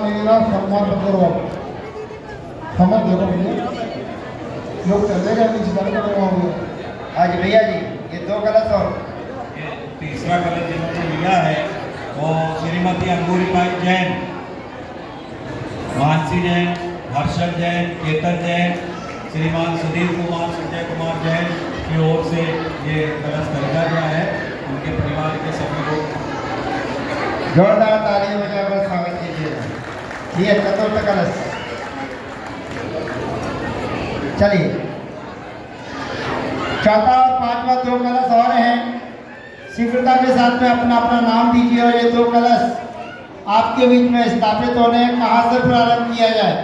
मेरा सम्मानपूर्वक समझ देखो भैया लोग चलेगा नीचे जाने का होंगे। आज भैया जी ये 2 कलश और ये तीसरा कलश जिन्होंने लिया है वो श्रीमती अंगूरीबाई जैन, मानसी जैन, हर्षद जैन, केतन जैन, श्रीमान सुधीर कुमार, संजय कुमार जैन की ओर से ये कलश खरीदा गया है। उनके परिवार के सभी लोग जोरदार तालियों बजाकर स्वागत कीजिए। ये चतुर्थ कलश चलिए। चौथा और पांचवा 2 कलश और हैं। शीघ्रता के साथ में अपना अपना नाम दीजिए और ये 2 कलश आपके बीच में स्थापित होने हैं। कहाँ से प्रारंभ किया जाए?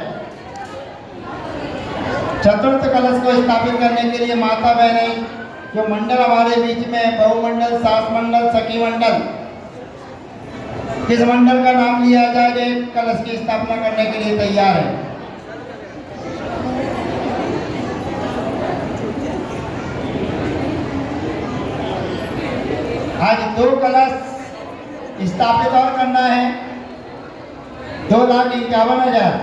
चतुर्थ कलश को स्थापित करने के लिए माता बहनें जो मंडल हमारे बीच में बहुमंडल, सास मंडल, सखी मंडल, किस मंडल का नाम लिया जाए जो कलश की स्थापना करने के लिए तैयार है? आज 2 कलश स्थापित और करना है। 2,51,000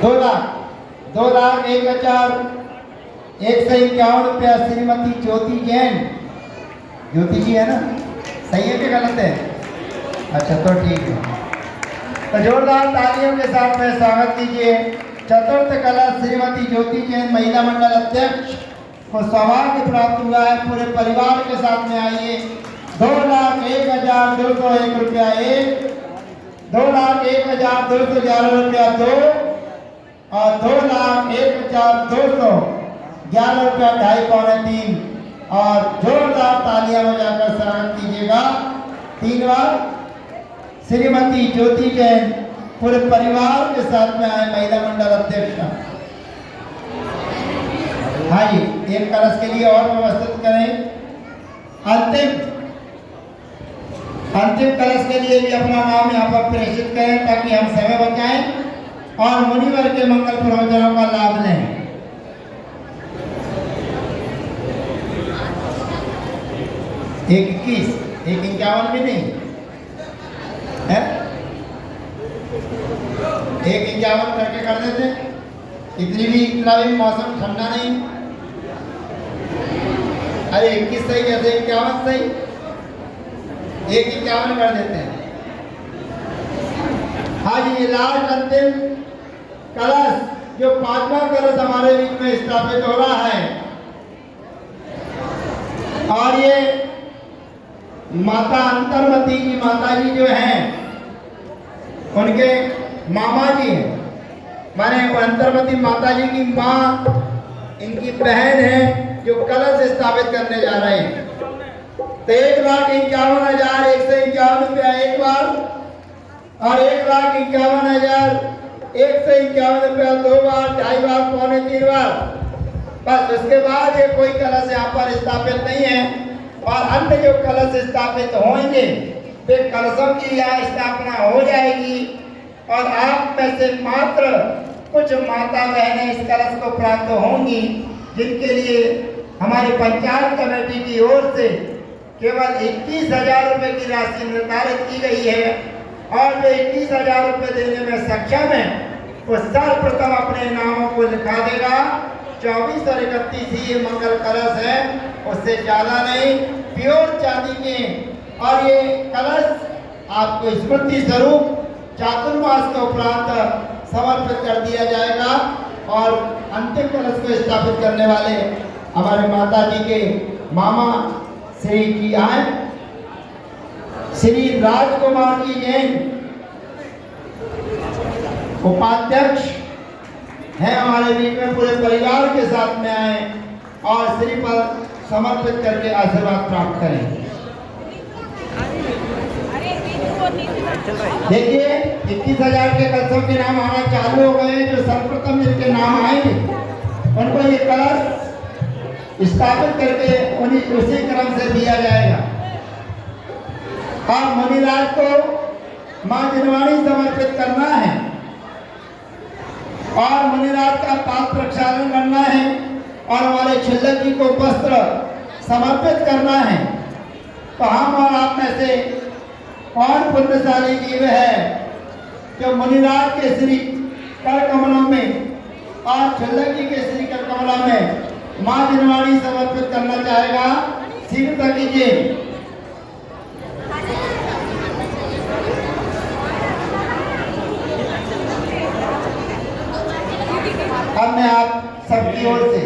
2,01,151 रुपया श्रीमती ज्योति जैन। ज्योति जी है ना? सही है कि गलत है? अच्छा तो ठीक है। तो जोरदार तालियों के साथ में स्वागत कीजिए। चतुर्थ कलश श्रीमती ज्योति जैन महिला मंडल अध्यक्ष को सौभाग्य प्राप्त हुआ है। पूरे परिवार के साथ में आइए। 2,01,201 रुपया 1, 2,01,211 रुपया 2 और 2,01,211 रुपया 2.5 पौने 3 और जोरदार तालियां बजाकर स्वागत कीजिएगा 3 बार। श्रीमती ज्योति जैन पूरे परिवार के साथ में आए महिला मंडल अध्यक्ष। हाँ जी, 1 कलश के लिए और व्यवस्थित करें। अंतिम कलश के लिए भी अपना नाम यहाँ पर प्रेषित करें ताकि हम समय बचाएं और मुनिवर के मंगल प्रवचनों का लाभ लें। एक 21, 1,51 भी नहीं है, 1,51 करके कर देते। इतना भी मौसम ठंडा नहीं। अरे 21 सही कैसे 51 सही, 1,51 कर देते हैं। हाँ जी, ये लास्ट अंतिम कलश जो 5वां कलश हमारे बीच में स्थापित हो रहा है और ये माता अंतर्मती की माता जी जो हैं उनके मामा जी हैं, माने अंतर्मती माता जी की माँ इनकी बहन है जो कलश स्थापित करने जा रहे हैं। तो 1,51,151 रुपया 1 बार और 1,51,151 रुपया 2 बार, 2.5 बार, पौने 3 बार। बस उसके बाद ये कोई कलश यहाँ पर स्थापित नहीं है और अन्य जो कलश स्थापित होंगे वे कलशों की यहाँ स्थापना हो जाएगी और आप में से मात्र कुछ माता बहनें इस कलश को प्राप्त होंगी जिनके लिए हमारी पंचायत कमेटी की ओर से केवल 21,000 रुपये की राशि निर्धारित की गई है और जो 21,000 रुपये देने में सक्षम है वो सर्वप्रथम अपने नामों को लिखा देगा। 24 और 31 ही ये मंगल कलश है, उससे ज़्यादा नहीं, प्योर चांदी के। और ये कलश आपको स्मृति स्वरूप चातुर्मास के उपरांत समर्पित कर दिया जाएगा और अंतिम कलश को स्थापित करने वाले हमारे माता जी के मामा श्री जी आए, श्री राजकुमार जी जैन उपाध्यक्ष हैं हमारे बीच में, पूरे परिवार के साथ में आए और श्री पर समर्पित करके आशीर्वाद प्राप्त करें। देखिए 21,000 के कलशों के नाम आना चालू हो गए। जो सर्वप्रथम जिनके नाम आएंगे उनको ये कलश स्थापित करके उसी क्रम से दिया जाएगा और मुनिराज को मां जिनवाणी समर्पित करना है और मुनिराज का पाप प्रक्षालन करना है और हमारे छिल्लक जी को वस्त्र समर्पित करना है। तो हम और आप में से कौन पुण्यशाली जीव है कि मुनिराज केसरी कर कमलों में और छल्लकी केसरी कर कमला में मां जिनवाणी समर्पित करना चाहेगा। शीघ्रता कीजिए। अब मैं आप सबकी ओर से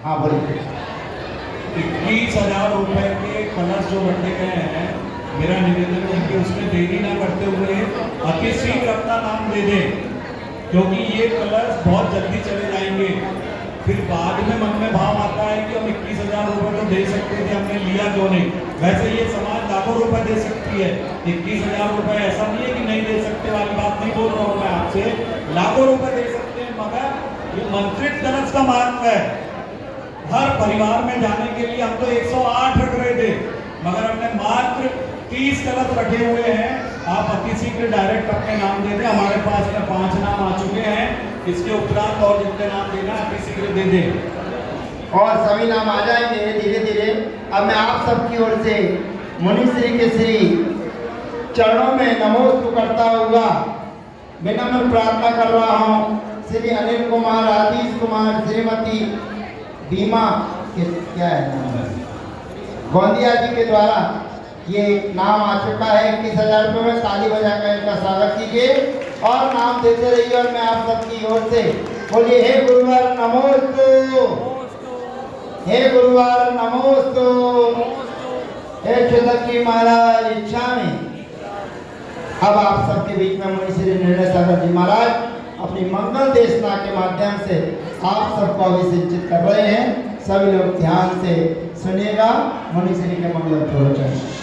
हाँ बोलिए। 21,000 रुपए के कलश जो बंटे गए हैं, मेरा निवेदन है कि उसमें देरी ना करते हुए अति शीघ्र अपना नाम दे दें, क्योंकि ये कलश बहुत जल्दी चले जाएंगे। फिर बाद में मन में भाव आता है कि हम 21,000 रुपए तो दे सकते थे, हमने लिया क्यों नहीं। वैसे ये समाज लाखों रुपए दे सकती है, 21,000 रुपए ऐसा नहीं है कि नहीं दे सकते वाली बात नहीं बोल रहा हूँ मैं आपसे, लाखों रुपए दे सकते हैं। मगर ये मंत्रित कलश का महत्व है। हर परिवार में जाने के लिए हम तो 108 रख रहे थे, मगर हमने मात्र 30 कलश रखे हुए हैं। आप अति शीघ्र डायरेक्ट अपने नाम दे दें। हमारे पास में 5 नाम आ चुके हैं, इसके उपरांत और जितने नाम देना अति शीघ्र दे दें और सभी नाम आ जाएंगे धीरे धीरे। अब मैं आप सबकी ओर से मुनि श्री के श्री चरणों में नमोस्तु करता हुआ विनम्र प्रार्थना कर रहा हूँ। श्री अनिल कुमार, आदिश कुमार, श्रीमती बीमा के क्या है नाम, गोंदिया जी के द्वारा ये नाम आ चुका है। 21,000 रुपये में ताली बजाकर इनका स्वागत कीजिए और नाम देते रहिए। और मैं आप सबकी ओर से बोलिए, हे गुरुवार नमोस्तु, हे गुरुवार नमोस्तु, हे छल्लकी महाराज इच्छा में। अब आप सबके बीच में मुनि श्री निर्णय सागर जी महाराज अपनी मंगल देशना के माध्यम से आप सबको अभिषेचित कर रहे हैं। सभी लोग ध्यान से सुनिएगा मुनि श्री के मंगल प्रवचन।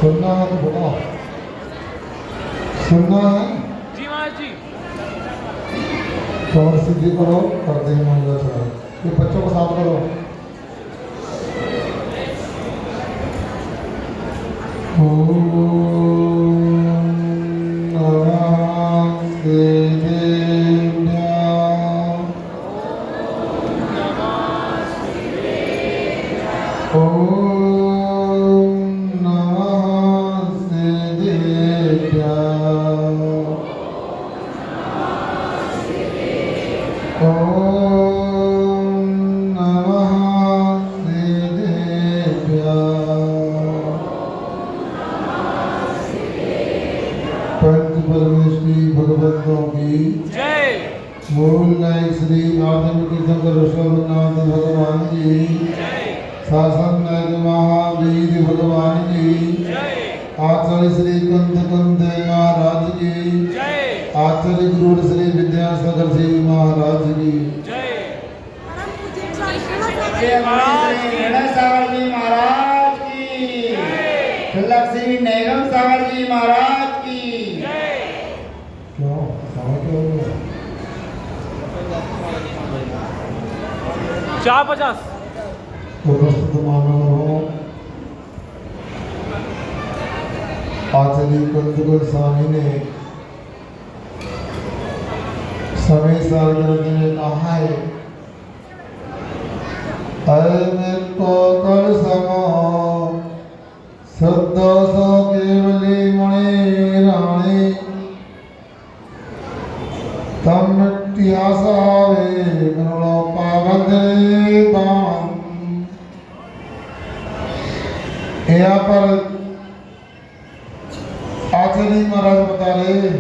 सुनना है तो बोलो, सुनना है जी महाराज जी। तो और सिद्धि करो, करते हैं मंगल चलो। ये बच्चों को साथ करो। परमेश्वरी भगवतों की जय। मूल नायक श्री आदिम शंकर ऋषभनाथ भगवान जी, शासन नायक महावीर भगवान जी, आचार्य श्री कंद महाराज की, आचार्य गुरु श्री विद्यासागर जी महाराज की, निर्णय सागर जी महाराज की, श्री नेगम सागर जी महाराज की। क्यों समझ क्यों नहीं? 450 तो प्रस्तुत मानव आचार्य कंदकुल स्वामी ने समय साल में कहा है, अरे को कर सको सद्दो सो केवली मुनि राणी, तम इतिहासावे गणो पावदे बाम। यहाँ पर आचार्य महाराज बता रहे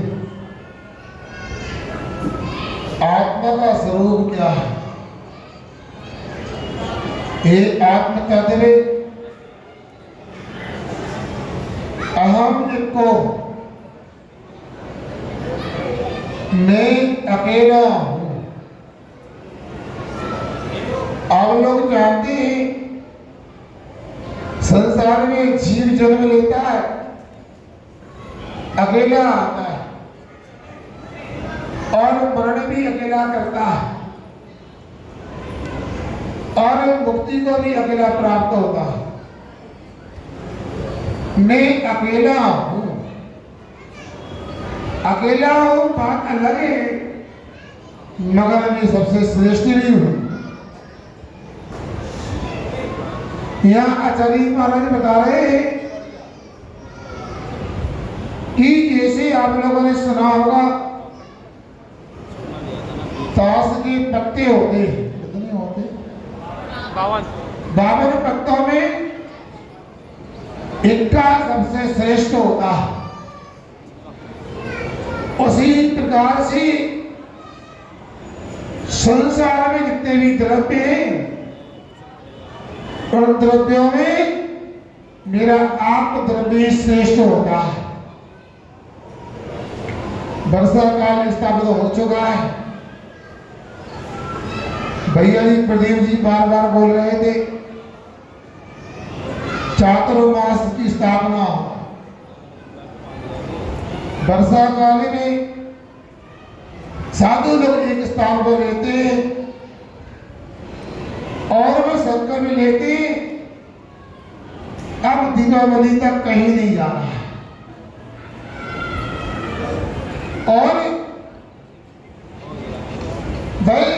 आत्मा का स्वरूप क्या है। ये आत्म तत्व अहम जिसको मैं अकेला हूं। आप लोग जानते हैं संसार में जीव जन्म लेता है, अकेला आता है और मरण भी अकेला करता है और मुक्ति को भी अकेला प्राप्त होता है। मैं अकेला हूं। अकेला हूं बात अलग है, मगर मैं सबसे श्रेष्ठ भी हूं। यहाँ आचार्य महाराज बता रहे हैं कि जैसे आप लोगों ने सुना होगा ताश के पत्ते होते हैं, कितने होते हैं? 52 पत्तों में इक्का सबसे श्रेष्ठ होता है। उसी प्रकार से संसार में जितने भी द्रव्य हैं उन द्रव्यों में मेरा आप द्रव्य श्रेष्ठ होता है। वर्षा काल स्थापित हो चुका है। भैया जी प्रदीप जी बार बार बोल रहे थे चातुर्मास की स्थापना वर्षा काल में साधु लोग एक स्थान पर रहते हैं और वह संकल्प में लेते अब दीपावली तक कहीं नहीं जाना है। और भाई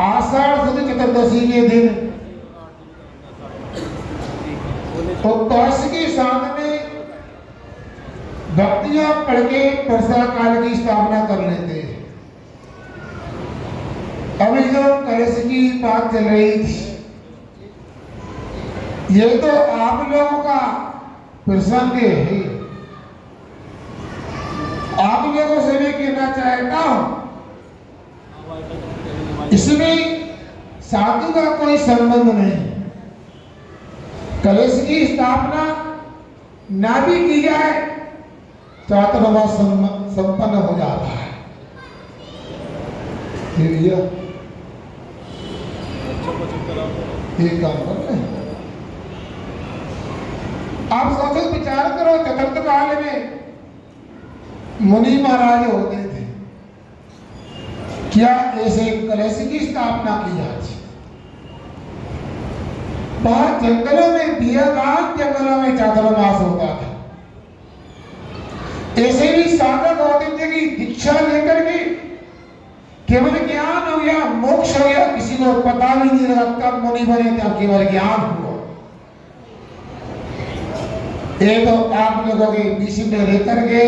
आषाढ़ शुक्ल चतुर्दशी के दिन उपवास के साथ में भक्तियां पढ़ के वर्षा काल की स्थापना कर लेते हैं। अभी जो कलश की बात चल रही थी, ये तो आप लोगों का प्रसंग है। आप लोगों से भी कहना चाहता हूं इसमें साधु का कोई संबंध नहीं। कलश की स्थापना ना भी की जाए चातुर्मास संपन्न हो जाता है। एक काम कर रहे हैं, आप सोचो विचार करो, चतुर्थ काल में मुनि महाराज होते थे, क्या ऐसे कलश की स्थापना की जाती? बाहर जंगलों में बियाबान जंगलों में चातुर्मास होता था। ऐसे भी साधक होते थे कि दीक्षा लेकर के केवल ज्ञान हो गया, मोक्ष हो गया, किसी को पता भी नहीं लगा कब मुनि बने थे, केवल ज्ञान हुआ। ये तो आप लोगों के बीच में रहकर के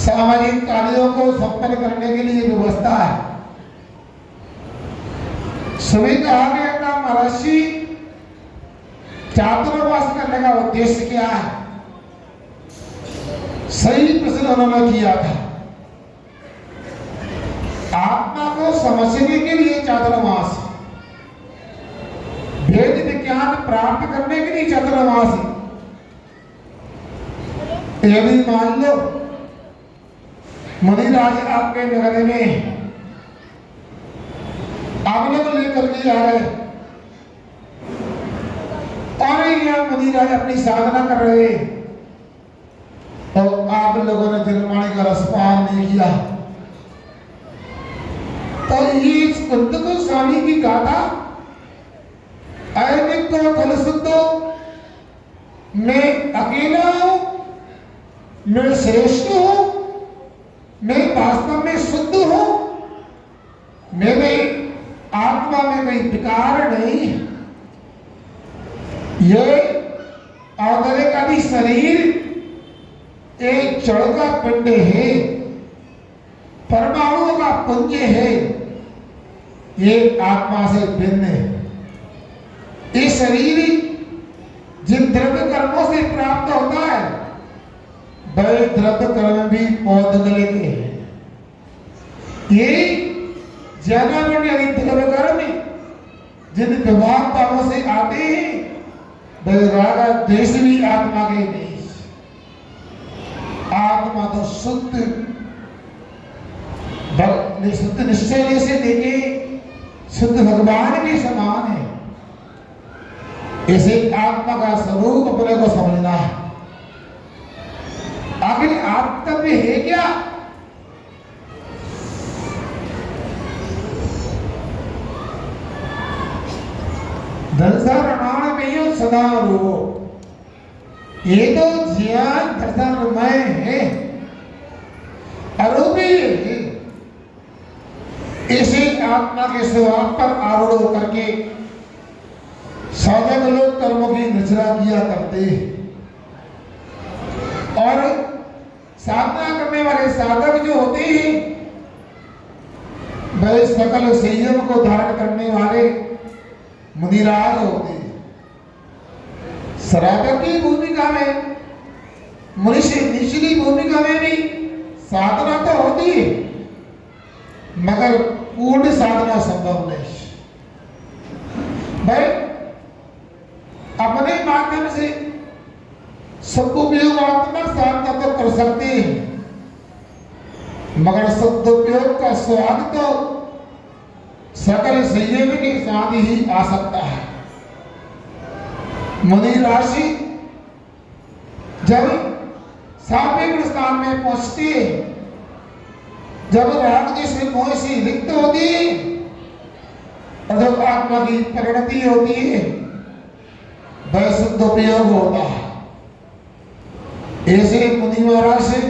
सामाजिक कार्यों को संपन्न करने के लिए व्यवस्था है। सभी कहा गया था महर्षि चातुर्मास करने का उद्देश्य क्या है? सही प्रश्न उन्होंने किया था। आत्मा को समझने के लिए चातुर्मास, वेद विज्ञान प्राप्त करने के लिए चातुर्मास। यदि मान लो मुनिराज आपके नगर में आप लोग लेकर के आ रहे और यहाँ मुनिराज अपनी साधना कर रहे तो आप लोगों ने जलमाणी का रसपान नहीं किया तो ये कुंत को स्वामी की गाथा अयनिक को फल शुद्धो, मैं अकेला हूं, मैं श्रेष्ठ हूं, मैं वास्तव में शुद्ध हूं, मेरे आत्मा में कोई विकार नहीं। ये औदरे का भी शरीर एक जड़ का पिंड है, परमाणुओं का पुंज है, ये आत्मा से भिन्न है। ये शरीर जिन द्रव्य कर्मों से प्राप्त होता है वह द्रव्य कर्म भी पौधगले के हैं। ये ज्ञानावरण यानी द्रव्य कर्म जिन विभाग भावों से आते हैं वह राग द्वेष भी आत्मा के नहीं। आत्मा तो शुद्ध निश्चय से लेके शुद्ध भगवान के समान है। इसे आत्मा का स्वरूप अपने को समझना है। आखिर आत्मतत्व है क्या? धनसा प्रमाण में यो सदा रो। ये तो ज्ञान दर्शनमय है, अरूपी है। इसी आत्मा के स्वभाव पर आरूढ़ होकर के साधक लोग कर्मों की रचना किया करते हैं और साधना करने वाले साधक जो होते हैं वह सकल संयम को धारण करने वाले मुनिराज होते हैं। साधक की भूमिका में, मुनि से निचली भूमिका में भी साधना तो होती है मगर पूर्ण साधना संभव नहीं। भाई अपने माध्यम से सदुपयोगात्मक साधना तो कर सकते हैं मगर सदुपयोग का स्वाद तो सकल संयम के साथ ही आ सकता है। मुनि राशि जब सात्विक स्थान में पहुंचती है, जब राग जैसे मोह से रिक्त होती है और जब आत्मा की परिणति होती है वह सदुपयोग होता है। ऐसे मुनि महाराज से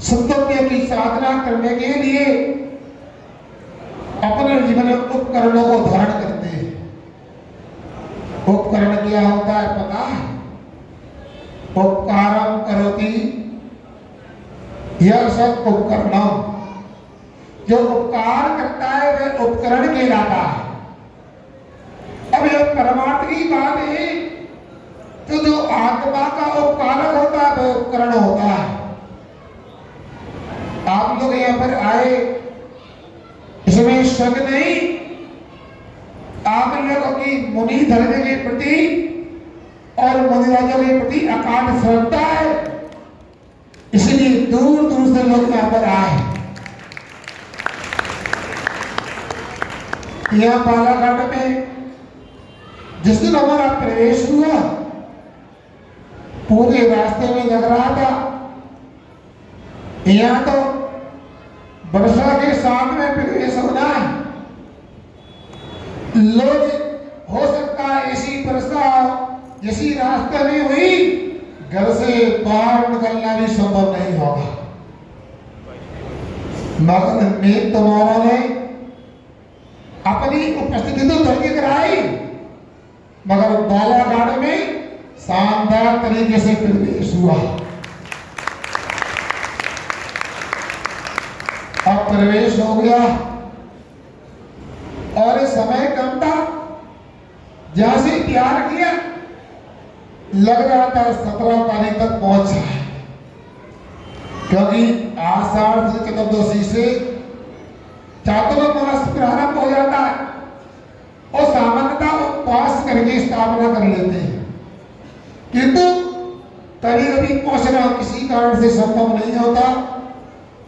सदुपयोग की साधना करने के लिए अपने जीवन में उपकरणों को धारण करते हैं। उपकरण क्या होता है पता है? उपकारम करोति यह सब उपकरणम, जो उपकार करता है वह उपकरण कहलाता है। अब यह परमार्थ की बात है तो जो आत्मा का उपकारक होता है वह उपकरण होता है। आप लोग यहाँ पर आए इसमें शक नहीं, आप लोगों की मुनि धर्म के प्रति और मुनिराजों के प्रति अकाट श्रद्धा है, इसलिए दूर दूर से लोग यहाँ पर आए। यहाँ बालाघाट में जिस दिन हमारा प्रवेश हुआ पूरे रास्ते में लग रहा था यहाँ तो वर्षा के साथ में प्रवेश होना है। लोग हो सकता है ऐसी वर्षा जैसी रास्ते में हुई, घर से बाहर निकलना भी संभव नहीं होगा। मगर मेघ तुम्हारा ने अपनी उपस्थिति तो दर्ज कराई मगर बालाघाट में शानदार तरीके से प्रवेश हुआ। अब प्रवेश हो गया और समय कम था, जहां से तैयार किया लग रहा था 17 तारीख तक पहुंच जाए, क्योंकि आषाढ़ चतुर्दशी से चातुर्मास प्रारंभ हो जाता है और सामान्यतः उपवास करके स्थापना कर लेते हैं, किंतु कभी कभी पहुंचना किसी कारण से संभव नहीं होता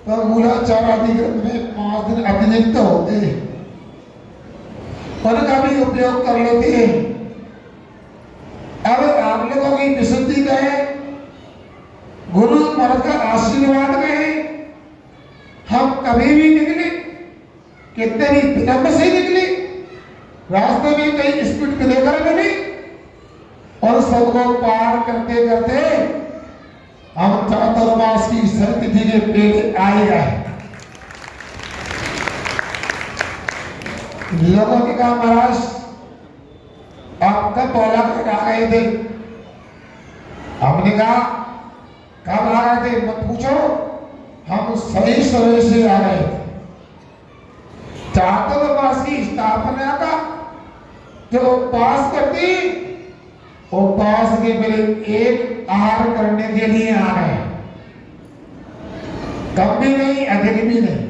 तो मूलाचार आदि ग्रंथ में 5 दिन अतिरिक्त होते हैं, उनका भी उपयोग कर लेते हैं। अब आप लोगों की विशुद्धि कहे, गुरु महाराज का आशीर्वाद कहे, हम कभी भी निकले, कितने भी विलंब से निकले, रास्ते में कई स्पीड ब्रेकर मिली और सबको पार करते करते हम चातुर्मास की सरतिथि के पेड़ आए गए। लोगों ने कहा महाराज आप कब बोला कर आ गए थे? हमने कहा कब आ गए थे मत पूछो, हम सही समय से आ गए थे। चातुर्मास की स्थापना का जो उपवास करती, उपवास के पहले एक आहार करने के लिए आ गए, कम भी नहीं अधिक भी नहीं।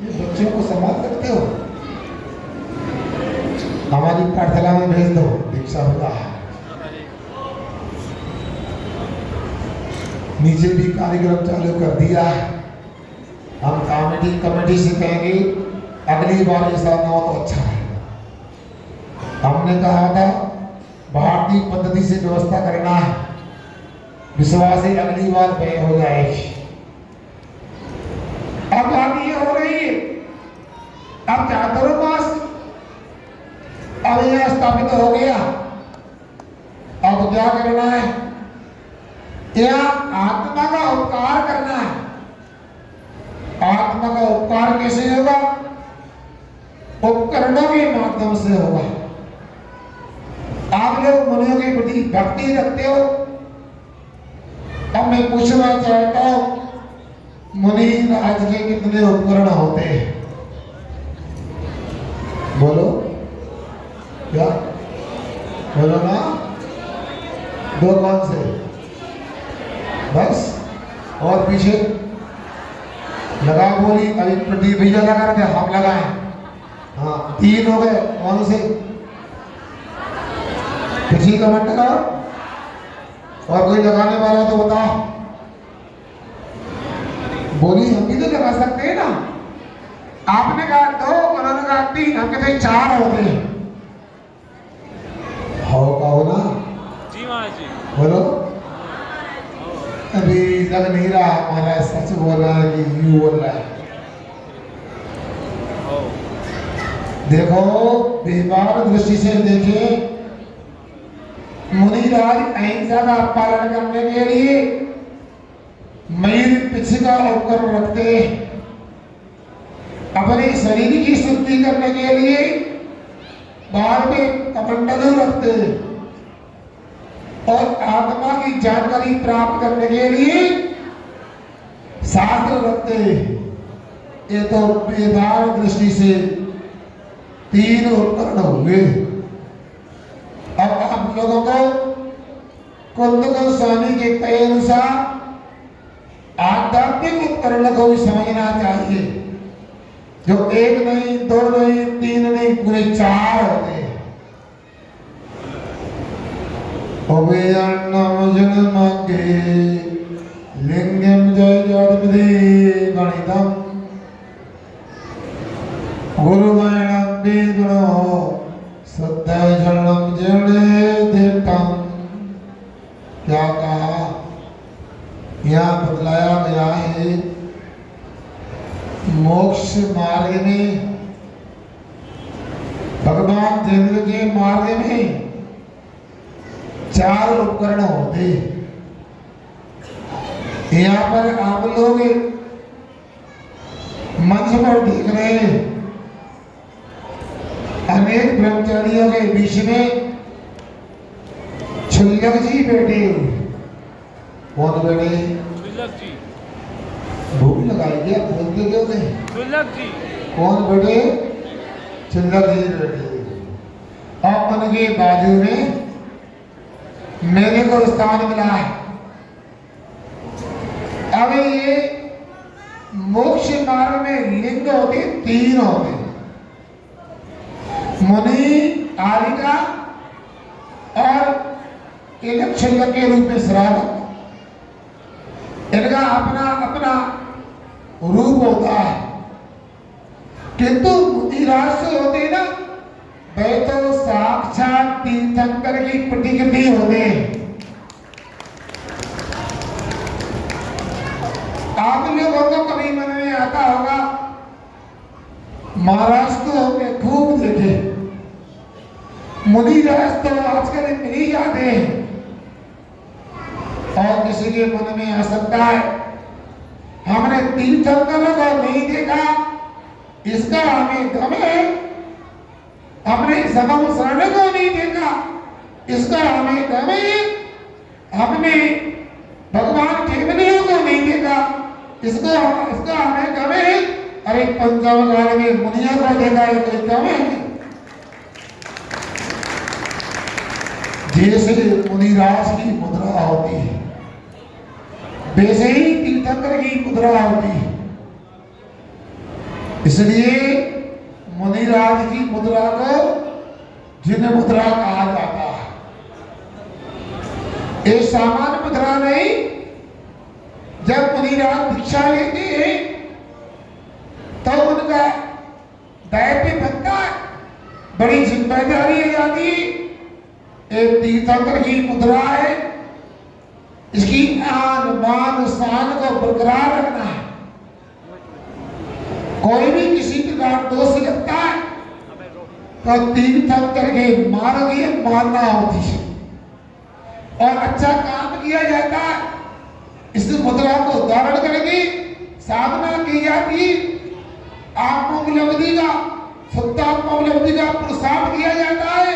ये बच्चों को समाप्त करते हो, हमारी पाठशाला में भेज दो, दीक्षा होगा। नीचे भी कार्यक्रम चालू कर दिया है, हम कमेटी से कहेंगे अगली बार ऐसा ना हो तो अच्छा है। हमने कहा था भारतीय पद्धति से व्यवस्था करना है, विश्वास है अगली बार व्यय हो जाएगी। अब बात ये हो रही है, अब चातुर्मास अब यह स्थापित हो गया पूजा करना है या आत्मा का उपकार करना है? आत्मा का उपकार कैसे होगा? उपकरणों के माध्यम से होगा। आप लोग मुनियों के प्रति भक्ति रखते हो। अब मैं पूछना चाहता हूं, मुनि राज के कितने उपकरण होते हैं? बोलो क्या? बोलो ना। दो कौन से? बस? और पीछे लगा बोली अभी प्रदीप भैया लगा रहे थे, हम लगाए। हाँ, 3 हो गए। कौन से? किसी कमेंट करो। और कोई लगाने वाला तो बताओ। बोली हम भी तो लगा सकते हैं ना। आपने कहा 2, उन्होंने कहा 3, हम कहते 4 होते हैं। हो कहो ना। जी महाराज जी। बोलो। अभी लग नहीं रहा हमारा, सच बोल रहा है कि यू बोल रहा है। देखो, व्यवहार दृष्टि से देखें, मुनिराज अहिंसा का पालन करने के लिए मयूर पिछ का उपकरण रखते, अपने शरीर की शुद्धि करने के लिए बाल में कमंडलू रखते और आत्मा की जानकारी प्राप्त करने के लिए शास्त्र रखते। ये तो व्यवहार दृष्टि से 3 उपकरण होंगे। अब आप लोगों को कुंद गोस्वामी के कहे अनुसार आध्यात्मिक उपकरण को भी समझना चाहिए, जो 1 नहीं, 2 नहीं, 3 नहीं, पूरे 4 होते हैं। अभियान्नम जन्मके लिंगम जय जगदे गणितम गुरुवाणम वेदनो सत्य जन्म जड़े देवतम। क्या कहा? यहाँ बतलाया गया है मोक्ष मार्ग में, भगवान देव के मार्ग में 4 उपकरण होते। यहाँ पर आप लोग मंच पर देख रहे हैं, अनेक ब्रह्मचारियों के बीच में क्षुल्लक जी बैठे हुए। कौन बैठे? क्षुल्लक जी। भूख लगाई क्या? बोलते क्यों नहीं? क्षुल्लक जी। कौन बैठे? क्षुल्लक जी बैठे और उनके बाजू में मेरे को स्थान मिला है। अब ये मोक्ष मार्ग में लिंग होते 3 होते, मुनि, आलिका और एक क्षुल्लक के रूप में श्राद्ध। इनका अपना अपना रूप होता है, किंतु मुनिराज से होते ना, वे तो साक्षात तीर्थंकर की प्रतिकृति होते हैं। आप लोगों को कभी मन में आता होगा, महाराज तो हमने खूब देखे, मुनिराज तो आजकल मिल ही जाते हैं। और किसी के मन में आ सकता है, हमने तीर्थंकरों को नहीं देखा, इसका हमें गम है। हमने समम शरण को नहीं देखा, इसका हमें गम है। हमने भगवान केवलियों को नहीं देखा, इसका हमें गम है। अरे पंचम काल में मुनियों को देखा है, कोई गम है? जैसे मुनिराज की मुद्रा होती है, वैसे ही तीर्थंकर की मुद्रा होती है। इसलिए मुनिराज की मुद्रा को जिन मुद्रा कहा जाता है। एक सामान्य मुद्रा नहीं। जब मुनिराज दीक्षा लेते हैं तो उनका दायित्व बनता है, बड़ी जिम्मेदारी आ जाती है। एक तीर्थंकर की मुद्रा है, इसकी आन मान शान को बरकरार रखना है। कोई भी किसी प्रकार दोष लगता है तो तीर्थंकर के मार्ग ये मानना होती है। और अच्छा काम किया जाता है। इस मुद्रा को धारण करके साधना की जाती, आत्मोपलब्धि का, शुद्धात्मोपलब्धि का पुरुषार्थ किया जाता है,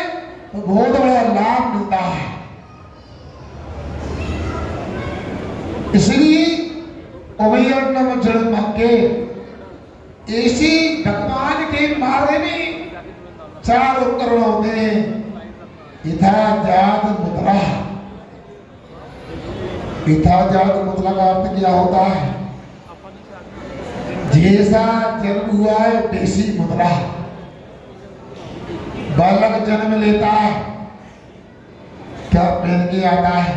तो बहुत बड़ा लाभ मिलता है। इसलिए अवयव जड़ के ऐसी भगवान के बारे में 4 उपकरण होते हैं। यथाजात मुद्रा। यथाजात मुद्रा का अर्थ क्या होता है? जैसा जन्म हुआ है वैसी मुद्रा। बालक जन्म लेता है, क्या पहन के आता है?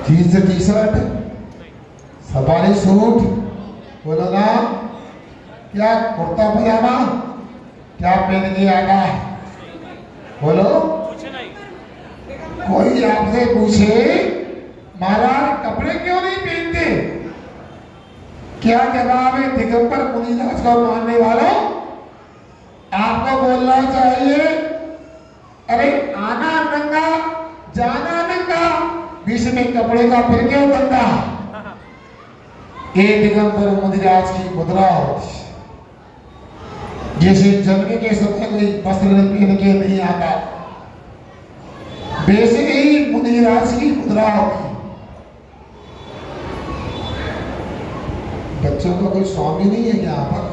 Jeans T shirt, safari suit, बोलो ना, क्या कुर्ता पजामा, क्या पहन के आता है? बोलो। कोई आपसे पूछे महाराज कपड़े क्यों नहीं पहनते, क्या जवाब है? दिगंबर मुनिदास को मानने वालों, आपको बोलना चाहिए, अरे आना नंगा जाना नंगा, बीच में कपड़े का फिर क्यों बनता? ये दिगंबर मुनिदास की मुद्रा होती। जैसे जन्म के समय कोई वस्त्र पहन के नहीं आता, वैसे ही मुनिराज की मुद्रा होगी। बच्चों का कोई स्वामी नहीं है यहाँ पर?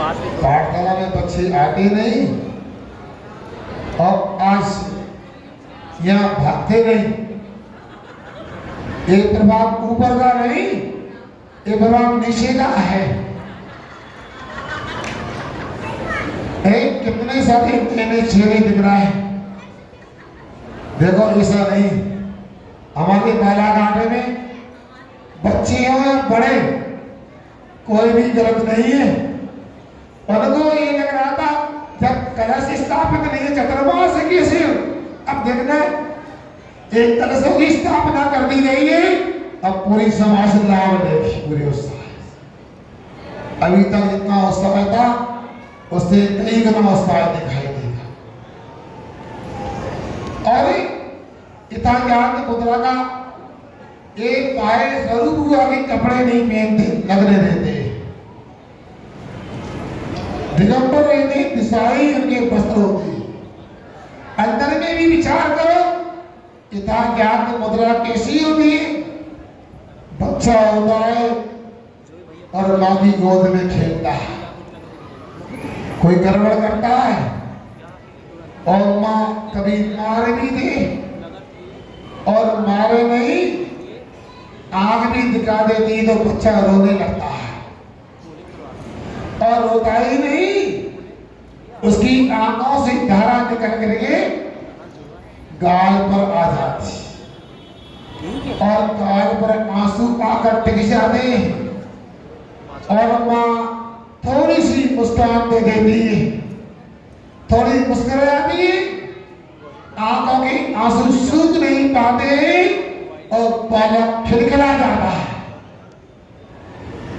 पाठशाला में बच्चे आते नहीं और आज यहाँ भागते नहीं। एक प्रभाव ऊपर का नहीं, ये प्रभाव नीचे का है। कितने सारे नए चेहरे दिख रहा है। देखो ऐसा नहीं, हमारे बालाघाट में बच्चे हो या बड़े, कोई भी गलत नहीं है। उनको ये लग रहा था जब कलश स्थापित नहीं है चतुर्मास कैसे, अब देखना एक कलशों की स्थापना कर दी गई है, अब पूरी समाज लाभ लेगी, पूरी उत्साह। अभी तक जितना उत्साह था उससे कई गुना उत्साह दिखाई देगा। और यथाज्ञान मुद्रा का एक पाए स्वरूप हुआ कि कपड़े नहीं पहनते, लगने देते। दिगंबर रहते, दिशाई उनके वस्त्र होते। अंदर में भी विचार करो, यथाज्ञान मुद्रा कैसी होती है? बच्चा होता है और माँ की गोद में खेलता है, कोई गड़बड़ करता है और माँ कभी मार भी दे और मारे नहीं, आग भी दिखा देती तो बच्चा रोने लगता है, और रोता ही नहीं, उसकी आंखों से धारा निकल करके गाल पर आ जाती और गाल पर आंसू आकर टिक जाते हैं और माँ थोड़ी सी मुस्कान दे देती है, थोड़ी मुस्कुराती है, आंखों के आंसू सूख नहीं पाते और बालक खिलखिला जाता है।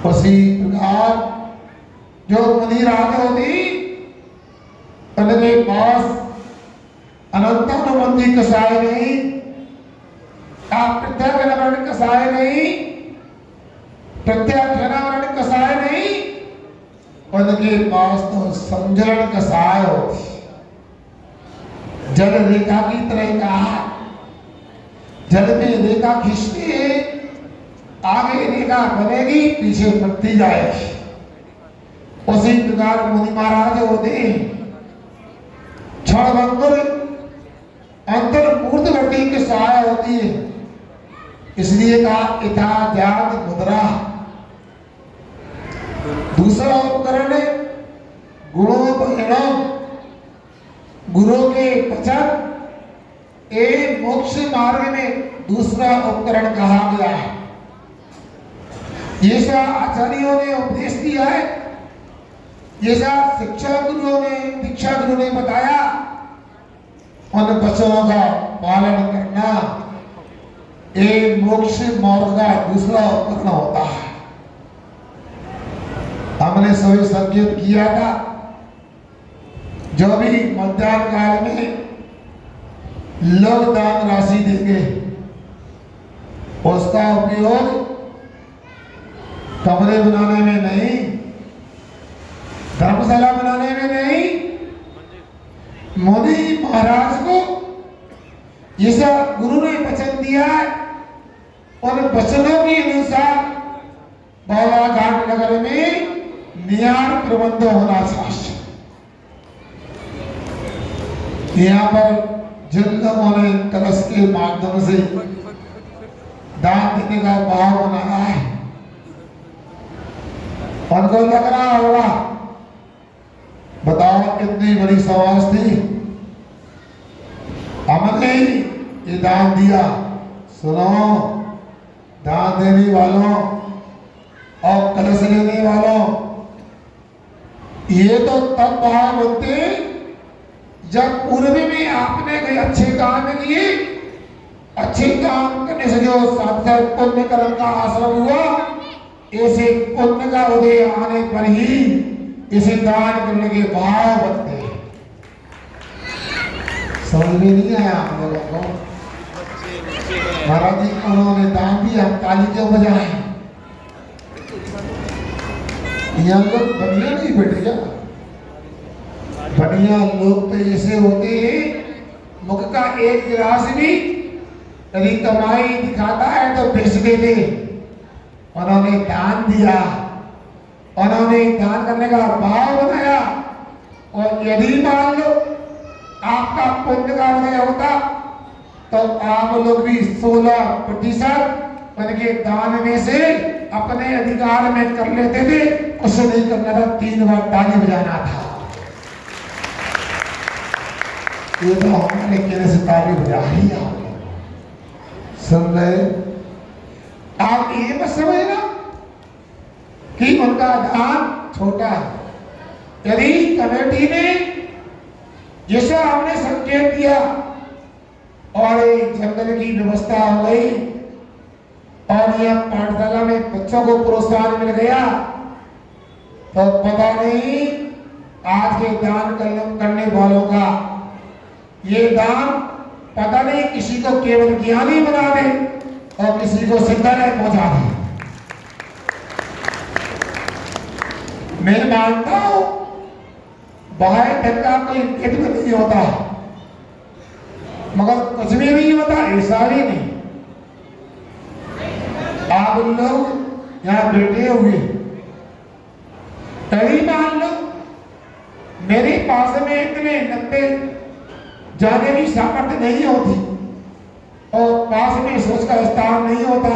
उसी प्रकार जो मुनि राजा होती, उनके पास अनंतानुबंधी कसाय नहीं, प्रत्याख्यान कसाय नहीं, प्रत्याख्यान कसाय नहीं, उनके पास तो संजलन कसाय होती। जल रेखा की तरह कहा, जल में रेखा खींचते आगे रेखा बनेगी, पीछे बढ़ती जाएगी। उसी प्रकार मुनि महाराज होते क्षणभंगुर अंतर्मूर्तवर्ती की सहाय होती है। इसलिए कहा यथाज्ञात मुद्रा। दूसरा उपकरण है गुणोपहरण, गुरु के वचन। एक मोक्ष मार्ग में दूसरा उपकरण कहा गया है। ये सब आचार्यों ने उपदेश दिया है, ये सब शिक्षा गुरुओं ने, दीक्षा गुरु ने बताया। उन वचनों का पालन करना एक मोक्ष मार्ग का दूसरा उपकरण होता है। हमने सभी संकेत किया था, जो भी मध्याह्न काल में लोग दान राशि देंगे उसका उपयोग कमरे बनाने में नहीं, धर्मशाला बनाने में नहीं, मोदी महाराज को जैसा गुरु ने वचन दिया है और वचनों के अनुसार बालाघाट नगर में नियार प्रबंध होना चाहिए। यहाँ पर जिन लोगों ने कलश के माध्यम से दान देने का भाव बनाया है उनको लग रहा होगा बताओ कितनी बड़ी समाज थी, हमने ये दान दिया। सुनो, दान देने वालों और कलश लेने वालों, ये तो तब भाव बनते जब पूर्व में आपने कोई अच्छे काम किए, अच्छे काम करने से जो सार्थक पुण्य कर्म का आश्रम हुआ, ऐसे पुण्य का उदय आने पर ही इसे दान करने के भाव बनते हैं। समझ में नहीं आया आप लोगों को? महाराज जी उन्होंने दान दिया, हम ताली क्यों बजाएं? यहाँ लोग बढ़िया नहीं बैठे क्या? बढ़िया लोग तो ऐसे होते हैं मुख का एक गिलास भी यदि कमाई दिखाता है तो बेच देते। उन्होंने दान दिया, उन्होंने दान करने का भाव बनाया और यदि मान लो आपका पुण्य का उदय होता तो आप लोग भी 16% उनके दान में से अपने अधिकार में कर लेते थे। कुछ नहीं करना था, 3 बार ताली बजाना था। ये तो हमने कहने से ताली बजा ही सुन रहे। आप ये मत समझना कि उनका दान छोटा है। यदि कमेटी ने जैसा हमने संकेत दिया और एक जंगल की व्यवस्था हो गई और यह पाठशाला में बच्चों को प्रोत्साहन मिल गया तो पता नहीं आज के दान करने वालों का ये दान पता नहीं किसी को केवल ज्ञानी बना दे और किसी को सिद्धालय पहुंचा दे। मैं मानता हूं बाहर ढंग का कोई भेद नहीं होता मगर कुछ भी नहीं होता ऐसा भी नहीं। आप लोग यहाँ बैठे हुए तभी मान लो मेरे पास में इतने लंबे जाने की सामर्थ्य नहीं होती और पास में सोच का स्थान नहीं होता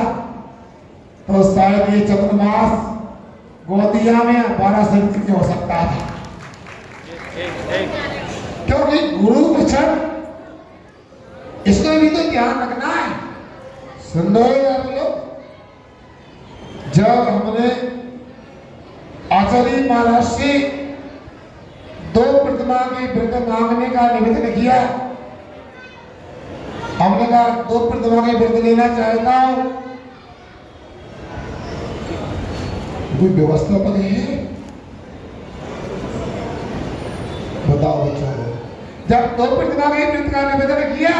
तो शायद ये चतुर्मास गोदिया में 12 सेंट हो सकता था। क्योंकि गुरु वचन इसको भी तो ध्यान रखना है। सुन रहे हो आप लोग? जब हमने आचार्य महाराज से 2 प्रतिमा के व्रत मांगने का निवेदन किया, हमने कहा 2 प्रतिमा के व्रत लेना चाहता हूं, कोई व्यवस्था पर है? बताओ बच्चों को। जब 2 प्रतिमा के व्रत का निवेदन किया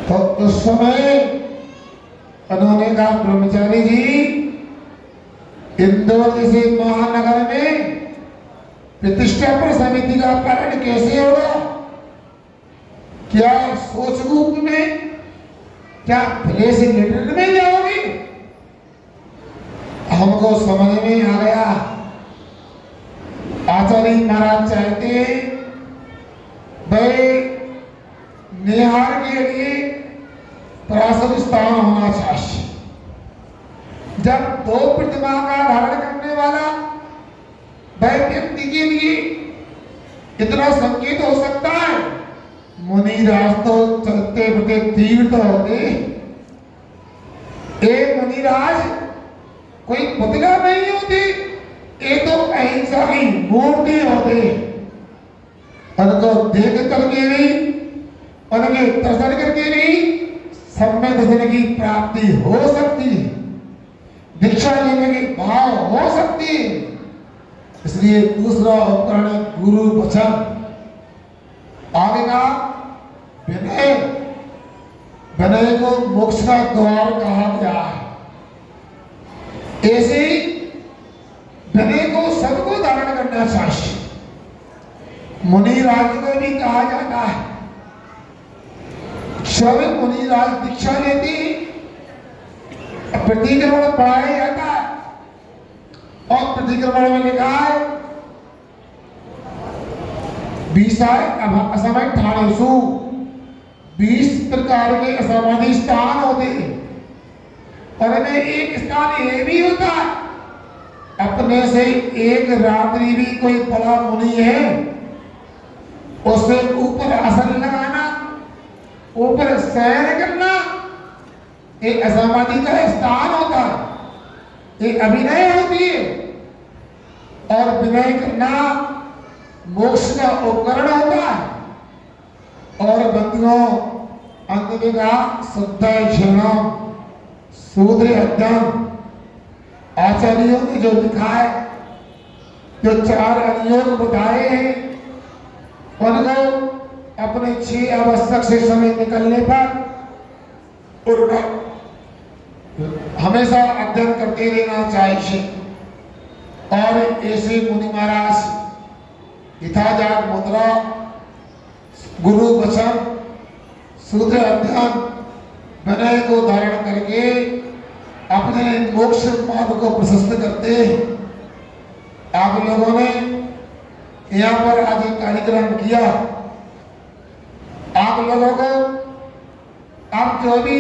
तो उस समय उन्होंने कहा ब्रह्मचारी जी इंदौर जैसे महानगर में प्रतिष्ठापन समिति का पालन कैसे होगा? क्या सोच रूप में, क्या भले से लेटर में जाओगे? हमको समझ में आ गया आचार्य महाराज चाहते भाई निहार के लिए पराशर स्थान होना चाहिए। जब 2 प्रतिमा का धारण करने वाला वह व्यक्ति के लिए इतना संकेत हो सकता है, मुनि राज तो चलते बड़े तीव्र होते। एक मुनिराज कोई पुतला नहीं होते, ये तो अहिंसा की मूर्ति होते। उनको देख करके भी, उनके दर्शन करके भी सम्य दर्शन की प्राप्ति हो सकती है, दीक्षा लेने की भाव हो सकती है। इसलिए दूसरा उपकरण है गुरु वचन। आगे का विनय, विनय को मोक्ष का द्वार कहा गया है। ऐसे ही विनय को सबको धारण करना चाहिए। मुनिराज को भी कहा जाता है, सब मुनिराज दीक्षा लेती, प्रतिक्रमण पढ़ाया जाता है और प्रतिक्रमण में लिखा है 20 असमय ठाणेसु, 20 प्रकार के असमाधि स्थान होते हैं और इनमें एक स्थान ये भी होता है, अपने से एक रात्रि भी कोई बड़ा मुनि है उससे ऊपर आसन लगाना, ऊपर शयन करना, एक असमाधि का स्थान होता है, एक अभिनय होती है और विनय करना मोक्ष का उपकरण होता है। और बंधुओं, अंत में कहा शुद्ध क्षणम शूद्र अध्ययन। आचार्यों ने जो लिखा है, जो 4 अनुयोग बताए हैं, उनको अपने 6 आवश्यक से समय निकलने पर उनका हमेशा अध्ययन करते रहना चाहिए। और ऐसे मुनि महाराज यथाजात मुद्रा, गुरु वचन, शूद्र अध्ययन, विनय को धारण करके अपने मोक्ष मार्ग को प्रशस्त करते हैं। आप लोगों ने यहाँ पर आज एक कार्यक्रम किया, आप लोगों को आप जो भी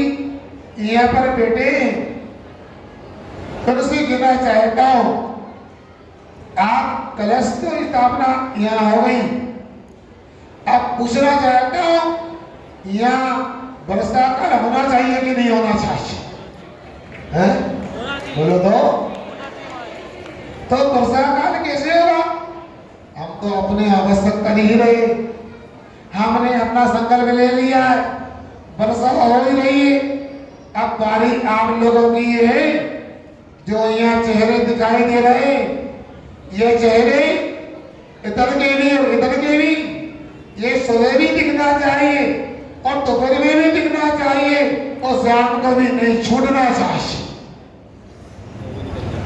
यहाँ पर बैठे तो उसे कहना चाहता हूं, आप कलश तो स्थापना यहाँ हो गई, आप पूछना चाहता हूं यहाँ वर्षा काल होना चाहिए कि नहीं होना चाहिए? हैं? बोलो तो वर्षा काल कैसे होगा? हम तो अपने आवश्यकता नहीं रहे, हमने अपना संकल्प ले लिया है, वर्षा हो ही रही है। अब बारी आप लोगों की है, जो यहाँ चेहरे दिखाई दे रहे, ये चेहरे इधर के भी और इधर के भी, ये सुबह भी दिखना चाहिए और दोपहर में भी दिखना चाहिए और शाम को भी नहीं छूटना चाहिए।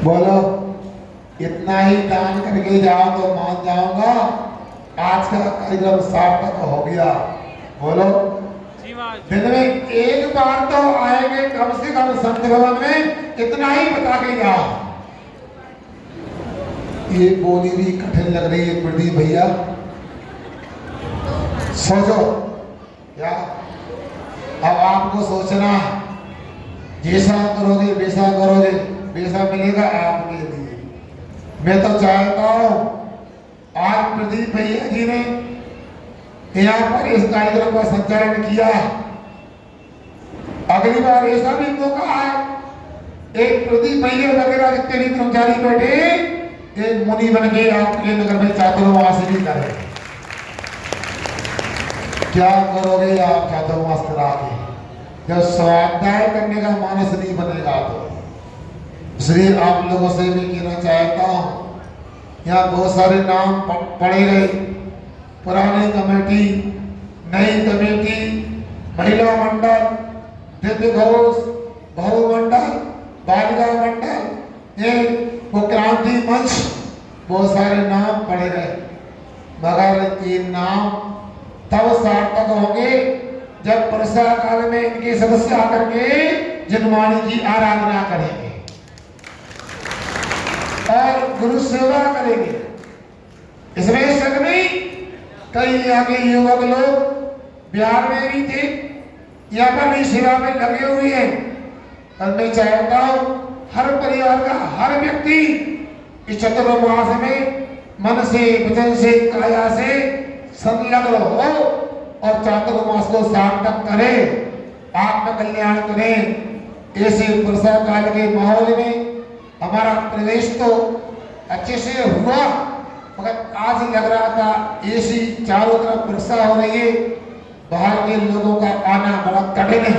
बोलो, इतना ही दान करके जाओ तो मान जाऊंगा, आज का कार्यक्रम सार्थक हो गया। बोलो, दिन में एक बार तो आएंगे कम से कम संत भवन में, इतना ही बता के जाओ। ये बोली भी कठिन लग रही है प्रदीप भैया, सोचो क्या अब आपको सोचना, जैसा करोगे वैसा करोगे, वैसा मिलेगा आपके लिए। मैं तो चाहता हूं आज प्रदीप भैया जी ने यहाँ पर इस कार्यक्रम का संचालन किया, अगली बार ऐसा भी मौका है, एक प्रदीप भैया वगैरह जितने भी कर्मचारी बैठे, एक मुनि बन के आपके नगर में चातुर्मास भी करें। क्या करोगे आप चातुर्मास करा के, जब स्वाध्याय करने का मानस नहीं बनेगा तो? इसलिए आप लोगों से भी कहना चाहता हूं, यहाँ बहुत सारे नाम पड़े गए, पुरानी कमेटी, नई कमेटी, महिला मंडल, दिव्य घोष, बहु मंडल, बालिका मंडल, ये वो क्रांति मंच, बहुत सारे नाम पड़े गए, मगर ये नाम तब सार्थक होंगे जब वर्षा काल में इनके सदस्य आकर के जनवाणी की आराधना करेंगे और गुरु सेवा करेंगे। इसमें शक नहीं, कई आगे युवक लोग बिहार में भी थे, यहाँ पर भी सेवा में लगे हुए हैं। और मैं चाहता हूँ हर परिवार का हर व्यक्ति इस चतुर्मास में मन से, वचन से, काया से संलग्न हो और चातुर्मास को सार्थक करे, आत्म कल्याण करे। ऐसे वर्षा काल के माहौल में हमारा प्रवेश तो अच्छे से हुआ, मगर आज लग रहा था ऐसी चारों तरफ वर्षा हो रही है, बाहर के लोगों का आना बड़ा कठिन है।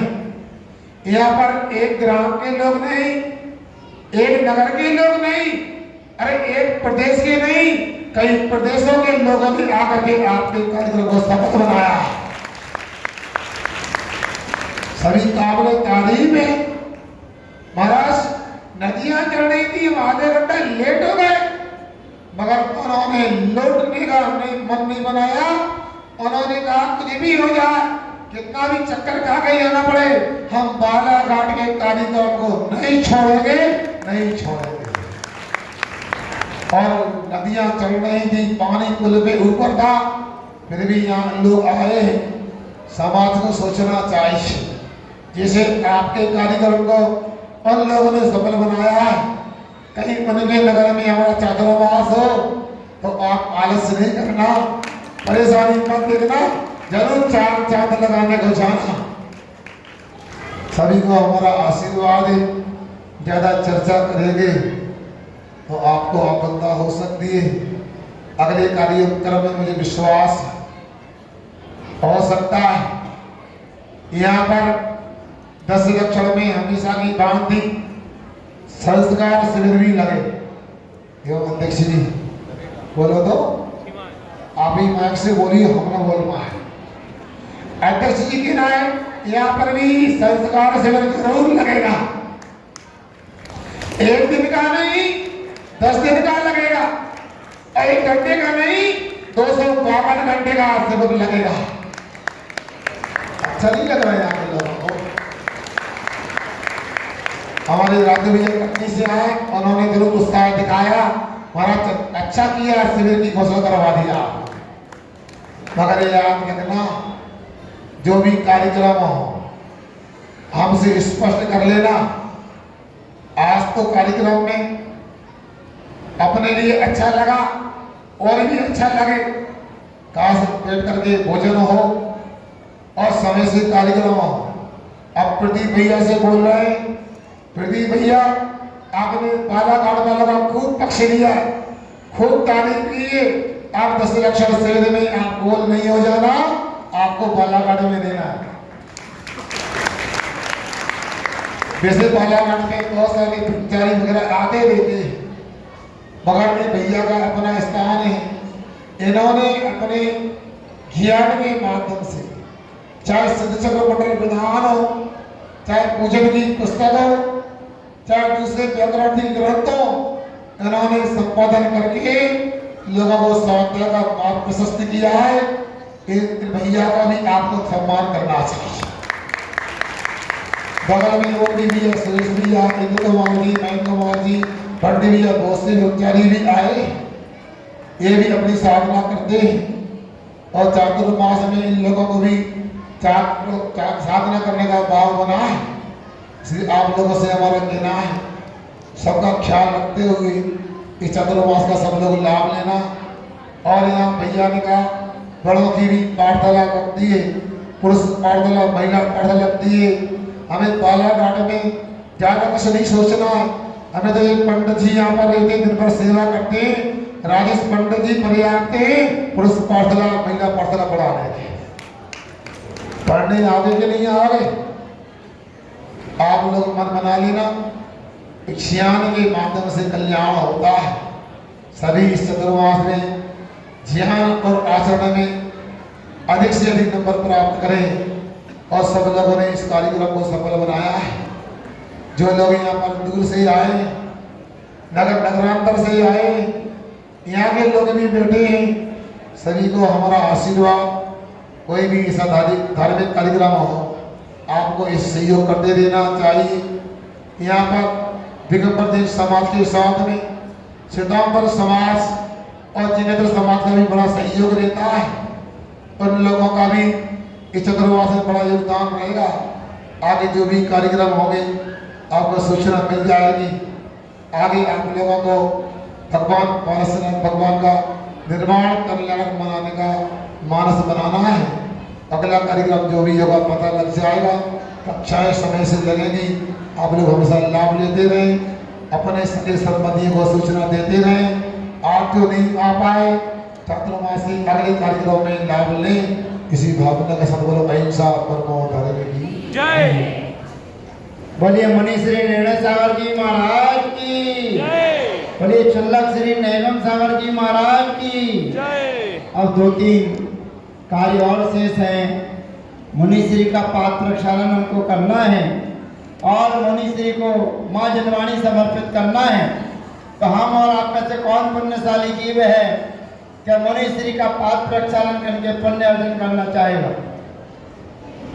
यहाँ पर एक ग्राम के लोग नहीं, एक नगर के लोग नहीं, अरे एक प्रदेश के नहीं, कई प्रदेशों के लोगों ने आकर के आपके कार्यक्रम को सफल बनाया। सभी काबिल तारीफ है। महाराज नदियां चल रही थी, हम आधे घंटे लेट हो गए, मगर उन्होंने लौटने का मन नहीं बनाया। उन्होंने कहा कुछ भी हो जाए, कितना भी चक्कर खा के आना पड़े, हम बालाघाट के कार्यक्रम को नहीं छोड़ेंगे, नहीं छोड़ेंगे। और नदियां चल रही थी, पानी पुल पे ऊपर था, फिर भी यहाँ लोग आए। समाज को सोचना चाहिए, जैसे आपके कार्यक्रम को उन लोगों ने सफल बनाया है। कहीं उनके नगर में हमारा चातुर्मास हो तो आप आलस्य नहीं करना, परेशानी मत देखना, जरूर चार चांद लगाने को जाना। सभी को हमारा आशीर्वाद है। ज्यादा चर्चा करेंगे तो आपको आपदा हो सकती है। अगले कार्यक्रम में मुझे विश्वास हो सकता है। यहाँ पर 10 लक्षण में हमेशा की भांति संस्कार शिविर भी लगे। एवं अध्यक्ष जी बोलो तो, आप ही माइक से बोलिए, हमने बोलना है। अध्यक्ष जी की राय, यहाँ पर भी संस्कार शिविर जरूर लगेगा। 1 दिन का नहीं, 10 दिन का लगेगा। 1 घंटे का नहीं, 252 घंटे का शिविर लगेगा। अच्छा नहीं लग रहा है यहाँ के लोगों को? हमारे राज्य विजय कटनी से आए, उन्होंने जरूर उत्साह दिखाया। महाराज अच्छा किया, शिविर की घोषणा करवा दिया। मगर याद रखना, जो भी कार्यक्रम हो हमसे स्पष्ट कर लेना। आज तो कार्यक्रम में अपने लिए अच्छा लगा, और भी अच्छा लगे, काश पेट करके भोजन हो और समय से कार्यक्रम हो। अब प्रदीप भैया से बोल रहे हैं, प्रदीप भैया आपने बालाघाट वालों का खूब पक्ष लिया, खूब तारीफ की है। आप 10 लक्षण शेर में आप गोल नहीं हो जाना, आपको बालाघाट में देना है। वैसे बालाघाट में बहुत सारे कर्मचारी वगैरह आते रहते हैं, मगर ये भैया का अपना स्थान है। इन्होंने अपने ज्ञान के माध्यम से, चाहे सिद्ध चक्र मंडल विधान हो, चाहे पूजन की पुस्तक हो, चाहे दूसरे व्याकरण की ग्रंथ हो, इन्होंने संपादन करके लोगों को स्वाध्याय का मार्ग प्रशस्त किया है। इस भैया का भी आपको सम्मान करना चाहिए। बगल में और भी है, सुरेश भैया, इंद्र कुमार जी, मयंक कुमार जी, पंडित भैया, बहुत से ब्रह्मचारी भी आए। ये भी अपनी साधना करते हैं और चातुर्मास में इन लोगों को भी साधना करने का भाव बना है। इसलिए आप लोगों से हमारा कहना है, सबका ख्याल रखते हुए इस चातुर्मास का सब लोग लाभ लेना। और यहाँ भैया ने कहा बड़ों की भी पाठशाला लगती है, पुरुष पाठशाला, महिला पाठशाला लगती है। हमें बालाघाट में ज़्यादा कुछ नहीं सोचना है। हमें तो एक पंडित जी यहाँ पर रहते, दिन भर सेवा करते हैं, राजेश पंडित जी पर्याप्त हैं, पुरुष पाठशाला, महिला पाठशाला पढ़ा रहे हैं। पढ़ने आगे के नहीं आगे, आप लोग मन बना लेना, ज्ञान के माध्यम से कल्याण होता है। सभी इस चतुर्मास में ज्ञान और आचरण में अधिक से अधिक नंबर प्राप्त करें और सब लोगों ने इस कार्यक्रम को सफल बनाया है। जो लोग यहाँ पर दूर से आए, नगरांतर से आए, यहाँ के लोग भी बैठे हैं, सभी को हमारा आशीर्वाद। कोई भी ऐसा धार्मिक कार्यक्रम हो, आपको इस सहयोग करते देना चाहिए। यहाँ पर दिगंबर देव समाज के साथ में श्वेतांबर समाज और जिनेन्द्र समाज का भी बड़ा सहयोग रहता है। उन लोगों का भी इस चतुर्मास में बड़ा योगदान रहेगा। आगे जो भी कार्यक्रम होंगे आपको सूचना मिल जाएगी। आगे आप लोगों को भगवान का निर्माण कल्याण मनाने का मानस बनाना है। अगला कार्यक्रम जो भी होगा पता लग जाएगा, कक्षाएं समय से लगेगी। आप लोग हमेशा लाभ लेते रहें, अपने सगे संबंधियों को सूचना देते रहें। आप जो नहीं आ पाए चातुर्मास के अगले कार्यक्रम में लाभ लें। इसी भावना के साथ बोलो अहिंसा परमो धर्म की जय। बोलिए मनीष श्री निर्णय सागर जी महाराज की जय। बोलिए छल्लक श्री नैगम सागर जी महाराज की। जय। अब 2-3 कार्य और शेष हैं। मुनिश्री का पात्र प्रक्षालन हमको करना है और मुनिश्री को माँ जनवाणी समर्पित करना है। तो हम और आप में से कौन पुण्यशाली जीव है क्या मुनिश्री का पात्र प्रक्षालन करके पुण्य अर्जन करना चाहेगा?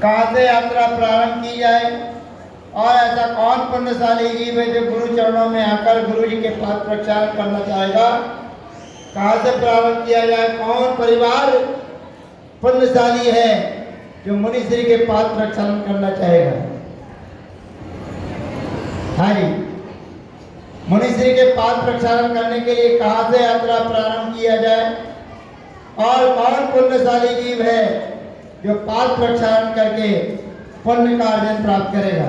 कहाँ से यात्रा प्रारंभ की जाए और ऐसा कौन पुण्यशाली जीव है जो गुरु चरणों में आकर गुरु जी के पात्र प्रक्षालन करना चाहेगा? कहाँ से प्रारंभ किया जाए? कौन परिवार पुण्यशाली है जो मुनिश्री के पात्र प्रक्षालन करना चाहेगा? हाँ जी, मुनिश्री के पात्र प्रक्षालन करने के लिए कहाँ से यात्रा प्रारंभ किया जाए और कौन पुण्यशाली जीव है जो पात्र प्रक्षालन करके पुण्य का अर्जन प्राप्त करेगा?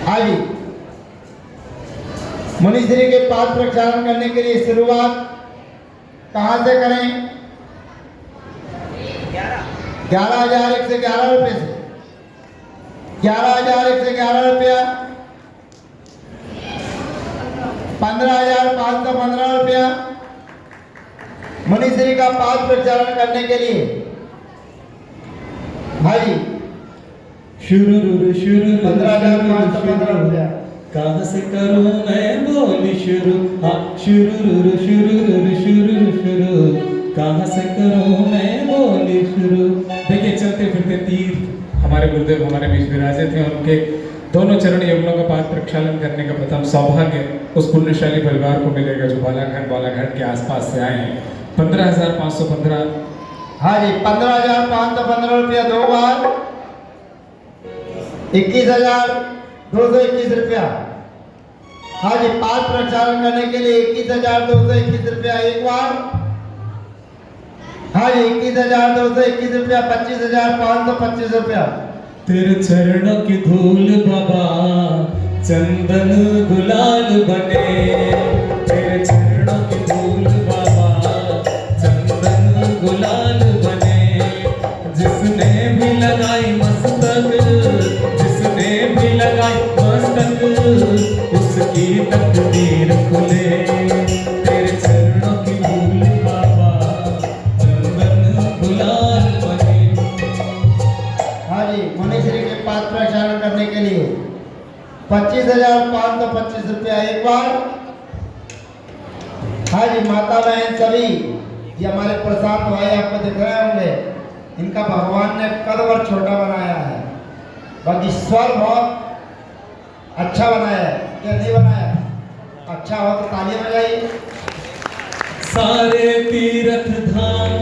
हाँ जी, मुनिश्री के पात्र प्रक्षालन करने के लिए शुरुआत कहाँ से करें? 11,111 रुपये से। 11,111 रुपया, 15,515 रुपया मुनिश्री का पात्र प्रक्षालन करने के लिए। भाई शुरू 15,515 रुपया। कहाँ से करूँ मैं बोली शुरू, हाँ शुरू कहाँ से करूँ मैं बोली शुरू। देखिए चलते फिरते तीर हमारे गुरुदेव हमारे बीच विराजे थे और उनके दोनों चरण यमुनों का पात्र प्रक्षालन करने का प्रथम सौभाग्य उस पुण्यशाली परिवार को मिलेगा जो बालाघाट के आसपास से आए हैं। 15,515। हाँ जी, 15,515 रुपया 2 बार, 21,221 रुपया। हाँ जी, पात्र प्रक्षालन करने के लिए 21,221 रुपया एक बार। हाँ जी, 21,221 रुपया, 25,525 रुपया। तेरे चरणों की धूल बाबा चंदन गुलाल बने, तेरे चरणों की धूल बाबा चंदन गुलाल बने। जिसने भी लगाई मस्तक, जिसने भी लगाई मस्तक उसकी तकदीर खुले। तेरे चरणों की धूल बाबा चंदन गुलाल बने। हाँ जी, मुनिश्री के पात्र प्रक्षालन करने के लिए 25,525 रुपया एक बार। हाँ जी, माता बहन सभी, ये हमारे प्रशांत भाई आपको दिख रहे होंगे, इनका भगवान ने कद और छोटा बनाया है, बाकी स्वर बहुत अच्छा बनाया है। क्या नहीं बनाया? अच्छा हो तो तालियां बजाइए। सारे तीर्थ धाम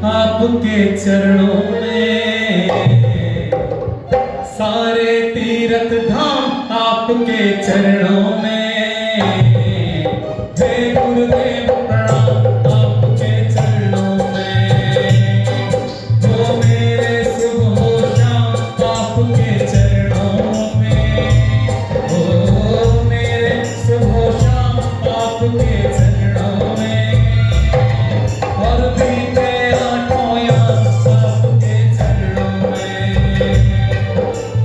आपके चरणों में, सारे तीर्थ धाम आपके चरणों में। जय गुरुदेव प्रणाम आपके चरणों में। जो मेरे शुभ हो शाम आपके चरणों में। ओ मेरे शुभ हो शाम आपके चरणों में। और बीते आठों याम आपके चरणों में।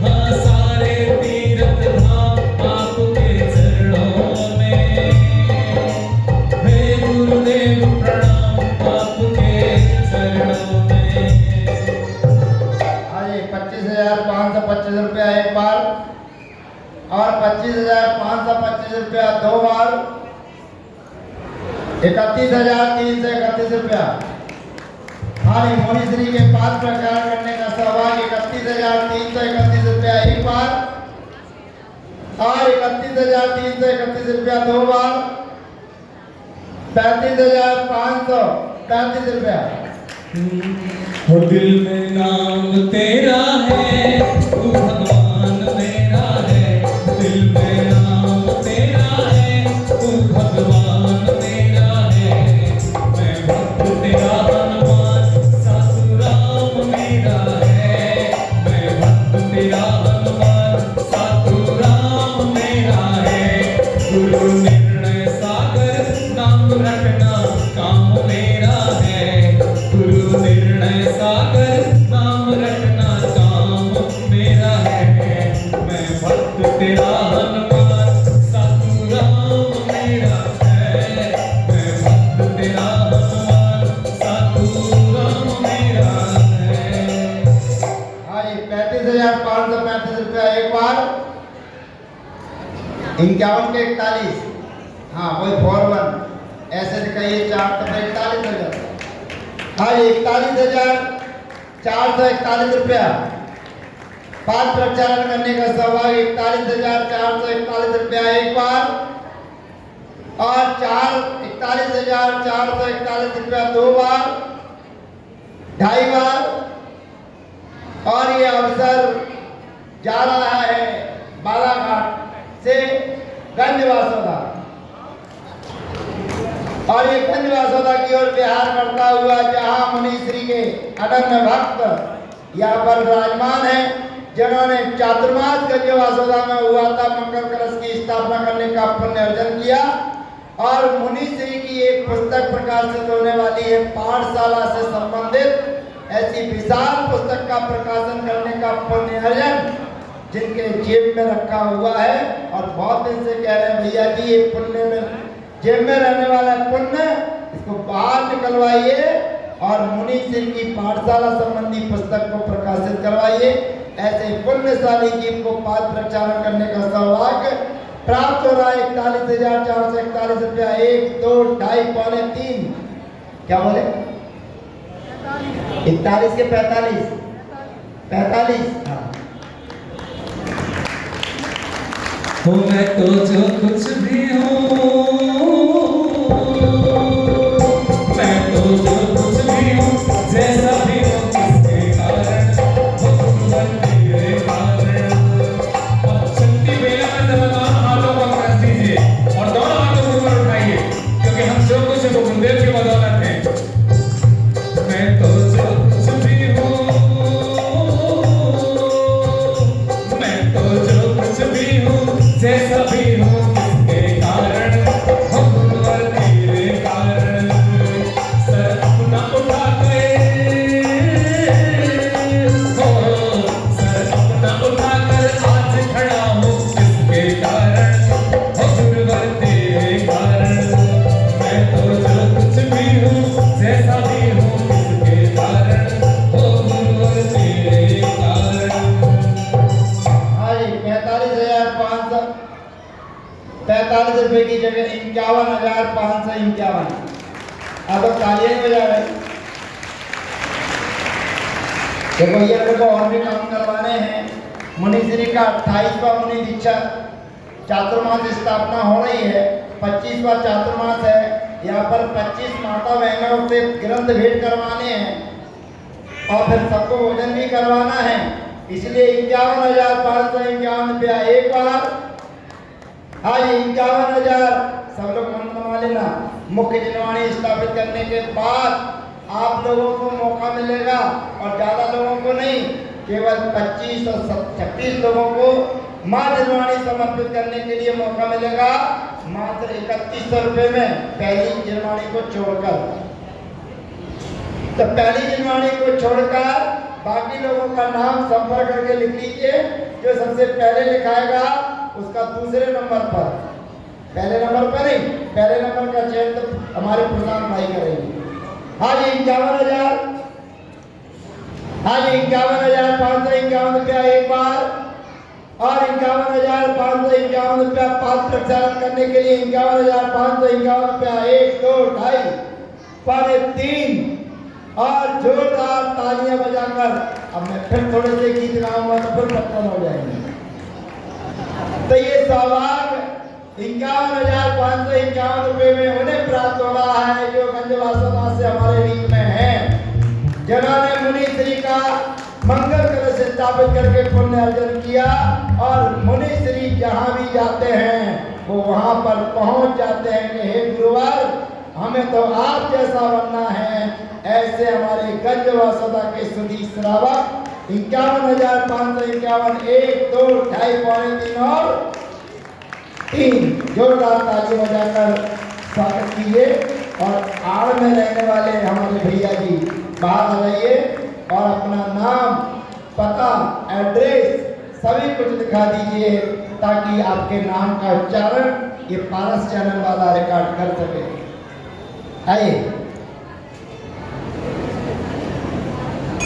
हाँ सारे तीर्थ धाम आपके चरणों में। हे गुरुदेव प्रणाम आपके चरणों में। हाँ जी, 25,525 रुपया एक बार और 25,525 रुपया 2 बार, 31,331 रुपया। हाँ जी, मुनिश्री के पात्र प्रक्षालन करने का सौभाग्य 31,331 रुपया एक बार और 31,331 रुपया 2 बार, 35,535 रुपया। हो दिल में नाम तेरा है, तू भगवान मेरा है। दिल में नाम तेरा है, तू भगवान मेरा है। मैं भक्त तेरा हनुमान, सासू राम मेरा है। मैं भक्त तेरा हनुमान, सासू राम मेरा है। गुरु निर्णय सागर नाम रटना काम मेरा है। गुरु निर्णय सागर नाम रटना 31,535 रुपया एक बार। 51 के 41, हाँ वही 41 ऐसे दिखाइए, 4 तब 41 हो जाता है। हाँ 41,441 रुपया। 5 प्रक्षालन करने का सौभाग्य 41,441 रुपया एक बार और 41,441 रुपया दो बार, ढाई बार। और ये अवसर जा रहा है बालाघाट से गंजवासोदा, और ये गंजवासोदा की ओर बिहार करता हुआ जहां मुनीश्री के अनन्य भक्त यहाँ पर विराजमान है, जिन्होंने चातुर्मास गंजवासोदा में हुआ था मंगल कलश की स्थापना करने का पुण्य अर्जन किया। और मुनीश्री की एक पुस्तक प्रकाशित होने वाली है पाठशाला से संबंधित, ऐसी विशाल पुस्तक का प्रकाशन करने का पुण्य अर्जन जिनके जेब में रखा हुआ है। और बहुत दिन से कह रहे हैं भैया जी ये पुण्य में जेब में रहने वाला पुण्य इसको बाहर निकलवाइए और मुनीश्री की पाठशाला संबंधी पुस्तक को प्रकाशित करवाइए। ऐसे पुण्यशाली जीव को पाद प्रक्षालन करने का सौभाग्य प्राप्त हो रहा है। 41,441 रुपया 1, 2, 2.5, पौने 3, क्या बोले 41 के 45, 45, हाँ। हो मैं तो जो कुछ भी हूँ, मैं तो जो कुछ भी हूँ, जैसा भी हूँ किसके कारण, भगवान तेरे कारण। अब शक्ति बेला में जब दोनों हाथों को रख दीजिए और दोनों हाथों को ऊपर उठाइए, क्योंकि हम जो कुछ है वो गुरुदेव की बदौलत है। मैं तो जो कुछ भी हूँ, मैं तो जो कुछ भी हूँ, जैसा भी हूँ किसके कारण, भगवान तेरे कारण। सर अपना उठा के हो, सर अपना उठा कर आज खड़ा हूँ किसके कारण, भगवान तेरे कारण। मैं तो जो कुछ भी हूँ, जैसा भी हूँ किसके कारण, भगवान तेरे कारण। हाँ जी 45,545 रुपए की जगह 51,551। अब तालियां नहीं बजा रहे। देखो ये मेरे को और भी काम करवाने हैं। मुनीश्री का 28वां मुनि दीक्षा चातुर्मास स्थापना हो रही है, 25वां चातुर्मास है। यहाँ पर 25 माता बहनों से ग्रंथ भेंट करवाने हैं और फिर सबको भोजन भी करवाना है, इसलिए 51,551 रुपया एक बार। हाँ ये 51,000 सब लोग मन बना लेना। मुख्य जनवाणी स्थापित करने के बाद आप लोगों को मौका मिलेगा और ज़्यादा लोगों को नहीं, केवल 25 और 26 लोगों को माँ जनवाणी समर्पित करने के लिए मौका मिलेगा, मात्र 3100 रुपये में पहली जनवाणी को छोड़कर। तो पहली जनवाणी को छोड़कर बाकी लोगों का नाम संपर्क करके लिख लीजिए। जो सबसे पहले लिखाएगा उसका दूसरे नंबर पर, पहले नंबर पर नहीं, पहले नंबर का चयन तो हमारे प्रधान भाई करेंगे। हाँ जी 51,000, हाँ जी 51,551 रुपया एक बार और 51,551 रुपया पाद प्रक्षालन करने के लिए 51,551 रुपया 1, 2, 2.5, पौने 3 और जोरदार तालियां बजाकर। अब मैं फिर थोड़े से गीत गाऊंगा तो फिर पत्थर हो जाएंगे। तो ये सौभाग्य 51,551 रुपये में उन्हें प्राप्त हो रहा है जो गंजवासोदा से हमारे बीच में है, जिन्होंने मुनीश्री का मंगल कलश स्थापित करके पुण्य अर्जन किया। और मुनीश्री जहाँ भी जाते हैं वो वहाँ पर पहुँच जाते हैं कि हे गुरुवार हमें तो आप जैसा बनना है। ऐसे हमारे गंजवासोदा के सुधी श्रावक 51,551 1, 2, 2.5, पौने 3 और 3 जोरदार ताली बजाकर स्वागत कीजिए। और आड़ में रहने वाले हमारे भैया जी बाहर आ जाइए और अपना नाम, पता, एड्रेस सभी कुछ दिखा दीजिए ताकि आपके नाम का उच्चारण ये पारस चैनल वाला रिकॉर्ड कर सके। आइए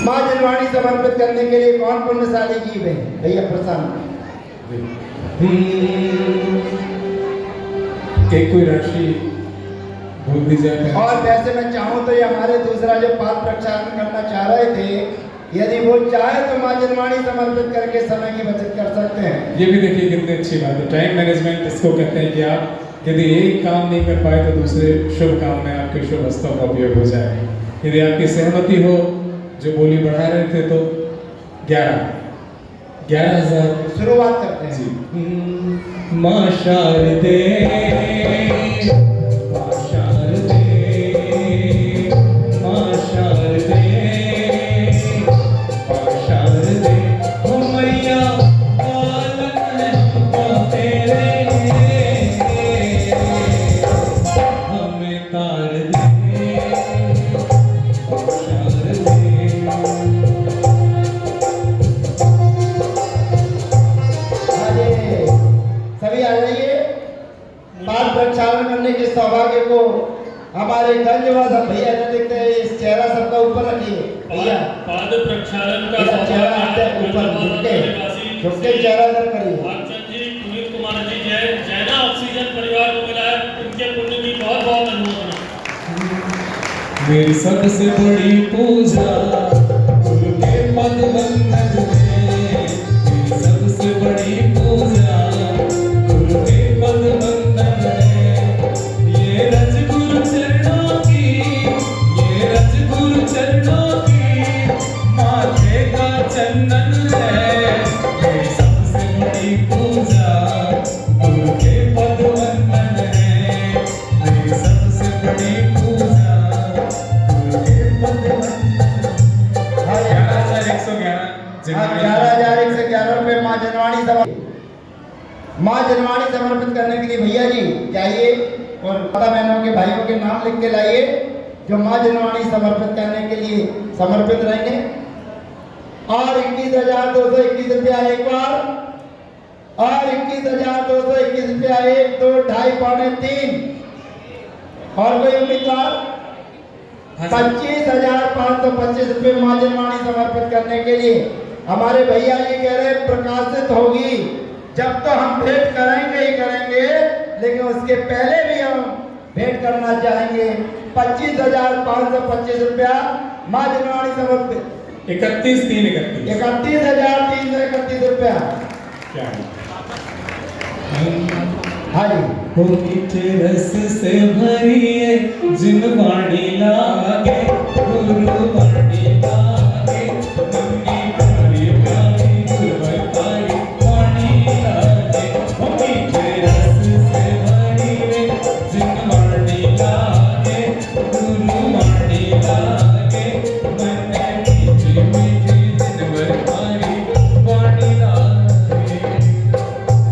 माँ जनवाणी समर्पित करने के लिए कौन पुण्यशाली जीव है? भैया प्रसन्न। एक कोई राशि भूल दी जाए। और वैसे मैं चाहूँ तो ये हमारे दूसरा जो पाद प्रक्षालन करना चाह रहे थे, यदि वो चाहे तो माँ जनवाणी समर्पित करके समय की बचत कर सकते हैं। ये भी देखिए कितनी अच्छी बात है। टाइम मैनेजमेंट इसको कहते हैं कि आप यदि एक काम नहीं कर पाए तो दूसरे शुभ काम में आपके शुभ हस्तों का उपयोग हो जाए। यदि आपकी सहमति हो, जो बोली बढ़ा रहे थे, तो 11,000 शुरुआत करते हैं। माँ शारदे, माँ शारदे, माँ शारदे, माँ शारदे, ओ मैया पालन है हमको तेरे, हमें तार दे, माँ शारदे। सभी आ जाइए। पाद प्रक्षालन करने के सौभाग्य को हमारे गंजवासा भैया ने देखते हैं। इस चेहरा सबका ऊपर रखिए भैया। पाद प्रक्षालन का इधर चेहरा आते ऊपर झुक के चेहरा इधर करिए। भागचंद जी, पुनीत कुमार जी, जैना ऑक्सीजन परिवार को मिला है, उनके पुण्य की बहुत बहुत अनुमोदना। मेरी सबसे बड़ी पूजा गुरु के पद वंदन में, मेरी सबसे बड़ी पूजा गुरु के पद वंदन में। ये रज गुरु चरणों की, ये रज गुरु चरणों की, माथे का चंदन है। मेरी सबसे बड़ी पूजा गुरु के पद वंदन है, मेरी सबसे बड़ी पूजा गुरु के पद वंदन। 11,111 रुपए माँ जनवाणी समर्पित करने के लिए भैया जी जाइए और माता बहनों के भाइयों के नाम लिख के लाइए जो माँ जनवाणी समर्पित करने के लिए समर्पित रहेंगे। और 21,221 रुपया एक बार, और 21,221 रुपया 1, 2, 2.5, पौने 3। और कोई उम्मीदवार? 25,525 रुपये माँ जनवाणी समर्पित करने के लिए हमारे भैया जी कह रहे प्रकाशित होगी। जब तो हम भेंट करेंगे ही करेंगे, लेकिन उसके पहले भी हम भेंट करना चाहेंगे। 25,525 रुपया माँ जनवाणी समर्पित। 31,331 रुपया। क्या है? हाँ जी। हो मीठे रस से भरिए जिन वाणी लागे, गुरु वाणी लागे, मम्मी प्यारी प्यारी गुरु प्यारी वाणी लागे। हो मीठे रस से भरिए जिन वाणी लागे, गुरु वाणी लागे, मैंने मीठी मीठी जिन प्यारी वाणी लागे।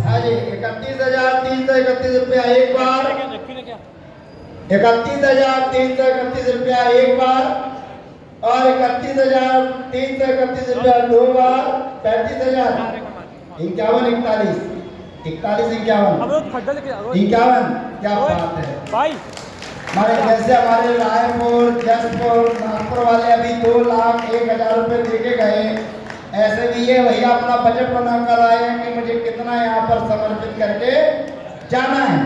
हाँ जी। 31,331 रुपया एक बार, 31,331 रुपया एक बार, और 31,331 रुपया 2 बार। 35,000 51 41 41 51 क्या बात है भाई। हमारे जैसे हमारे रायपुर, जसपुर, नागपुर वाले अभी 2,01,000 रुपये दे के गए, ऐसे भी ये भैया अपना बजट बना कर आए हैं कि मुझे कितना यहाँ पर समर्पित करके जाना है।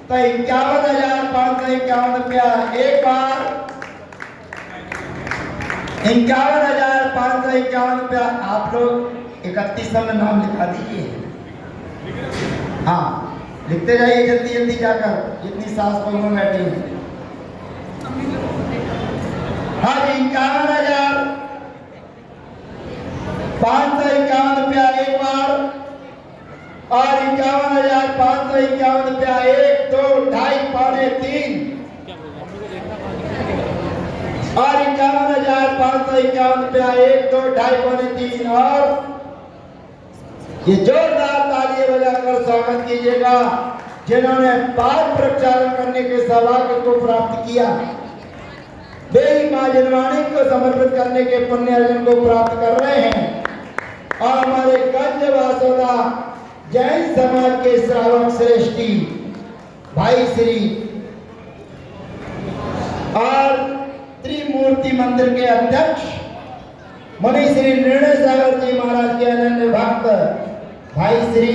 तो 51,551 रुपया एक बार, 51,551 रुपया। आप लोग 31 में नाम लिखा दीजिए। हाँ, लिखते जाइए जल्दी जल्दी जाकर, जितनी सास बहू में बैठी हैं। हाँ जी। 51,551 रुपया एक बार, और 51,551 रुपया 1, 2, 2.5, पौने 3, और 51,551 रुपया 1, 2, 2.5, पौने 3। और ये जोरदार तालियां बजाकर स्वागत कीजिएगा जिन्होंने पाद प्रक्षालन करने के सौभाग्य को प्राप्त किया। वे माँ जनवाणी को समर्पित करने के पुण्य अर्जन को प्राप्त कर रहे हैं। और हमारे गंज वासोदा जैन समाज के श्रावक श्रेष्ठी भाई श्री और त्रिमूर्ति मंदिर के अध्यक्ष मुनि श्री निर्णय सागर जी महाराज के अनन्य भक्त भाई श्री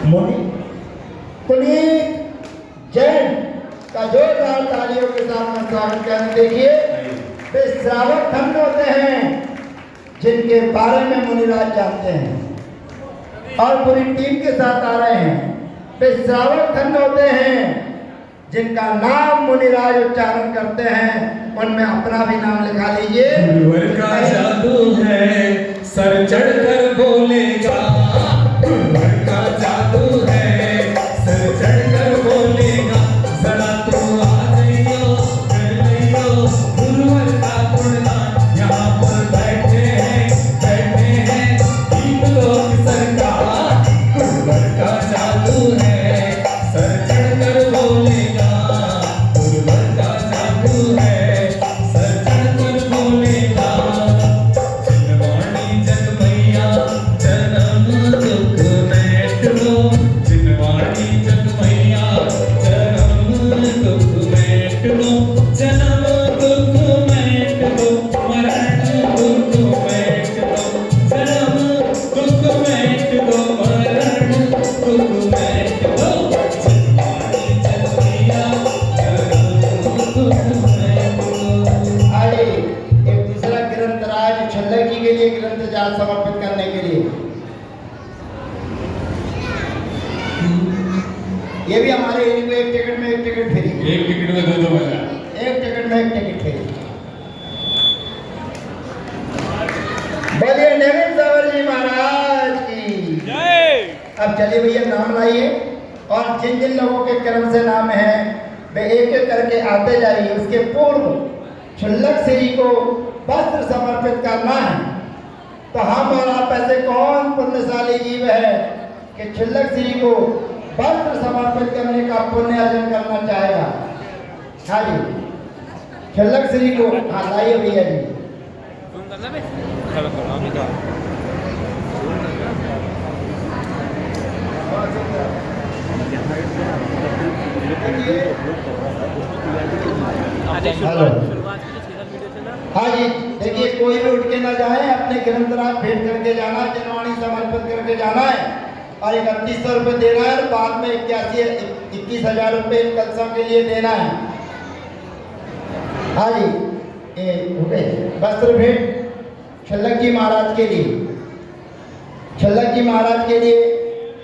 मुनि पुनीत जैन का जोरदार तालियों के साथ में स्वागत करने। देखिए वे श्रावक धन्य होते हैं जिनके बारे में मुनिराज जानते हैं और पूरी टीम के साथ आ रहे हैं। वे श्रावक धन्य होते हैं जिनका नाम मुनिराज उच्चारण करते हैं। उनमें अपना भी नाम लिखा लीजिए। गुरुवर का जादू है सर चढ़कर बोलेगा, गुरुवर का जादू है सर चढ़कर बोलेगा, जरा तू आ जाइयो कर लियो गुरुवर का गुणगान। यहाँ पर बैठे हैं दीप लोक सरकार, गुरुवर का जादू है सर चढ़कर बोलेगा, गुरुवर का जादू है सर चढ़कर बोलेगा। जिनवाणी जग मैया जन्म दुख मेट लो, जिनवाणी जग मैया जन्म दुख मेट लो, जन्म दुख मेट लो, मरण दुख मेट लो, जन्म दुख मेट लो, मरण दुख मेट लो। जिनवाणी जग मैया जन्म दुख मेट लो। आइए एक दूसरा ग्रंथ राज छल्लक जी के लिए ग्रंथ जाल समर्पित करने के लिए। ये भी हमारे एरिया में एक टिकट में एक टिकट फ्री, एक टिकट में दो मजा। एक टिकट में एक टिकट फ्री। बोलिए नवीन सावर जी महाराज की जय। अब चलिए भैया नाम लाइए और जिन जिन लोगों के क्रम से नाम है वे एक एक करके आते जाइए। उसके पूर्व छुल्लक श्री को वस्त्र समर्पित करना है। तो हम और आप ऐसे कौन पुण्यशाली जीव है कि छुल्लक श्री को वस्त्र समर्पित करने का पुण्य अर्जन करना चाहेगा? हाँ जी छुल्लक श्री को हाँ लाइए भैया जी। हेलो हाँ जी देखिए कोई भी उठ के ना जाए, अपने ग्रंथराज भेंट करके जाना है, जिनवाणी समर्पित करके जाना है और 3100 रुपये देना है। बाद में 21,000 रुपये इन कलशों के लिए देना है। हाँ जी वस्त्र भेंट छल्लक जी महाराज के लिए, छल्लक जी महाराज के लिए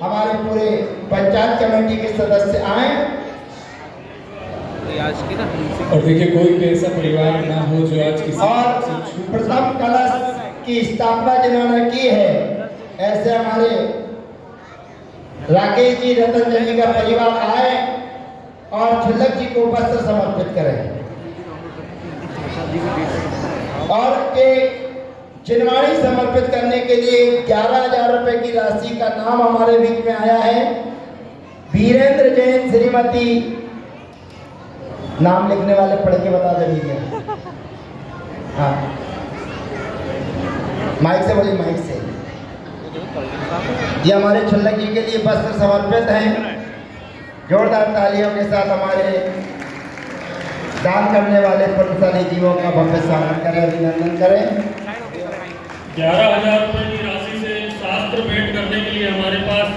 हमारे पूरे पंचायत कमेटी के सदस्य आए। और देखिए कोई भी ऐसा परिवार ना हो जो आज किसी और प्रथम कलश की स्थापना जिन्होंने की है ऐसे हमारे राकेश जी रतन जी का परिवार आए और छल्लक जी को वस्त्र समर्पित करें। और एक जिनवाणी समर्पित करने के लिए 11,000 रुपए की राशि का नाम हमारे बीच में आया है। वीरेंद्र जैन श्रीमती, नाम लिखने वाले पढ़ के बता दीजिए। हाँ माइक से बोलिए, माइक से। ये हमारे छल्लक जी के लिए वस्त्र समर्पित हैं। जोरदार तालियों के साथ हमारे दान करने वाले पुण्यशाली जीवों का भव्य स्वागत करें, अभिनंदन करें। 11,000 रुपए की राशि से शास्त्र भेंट करने के लिए हमारे पास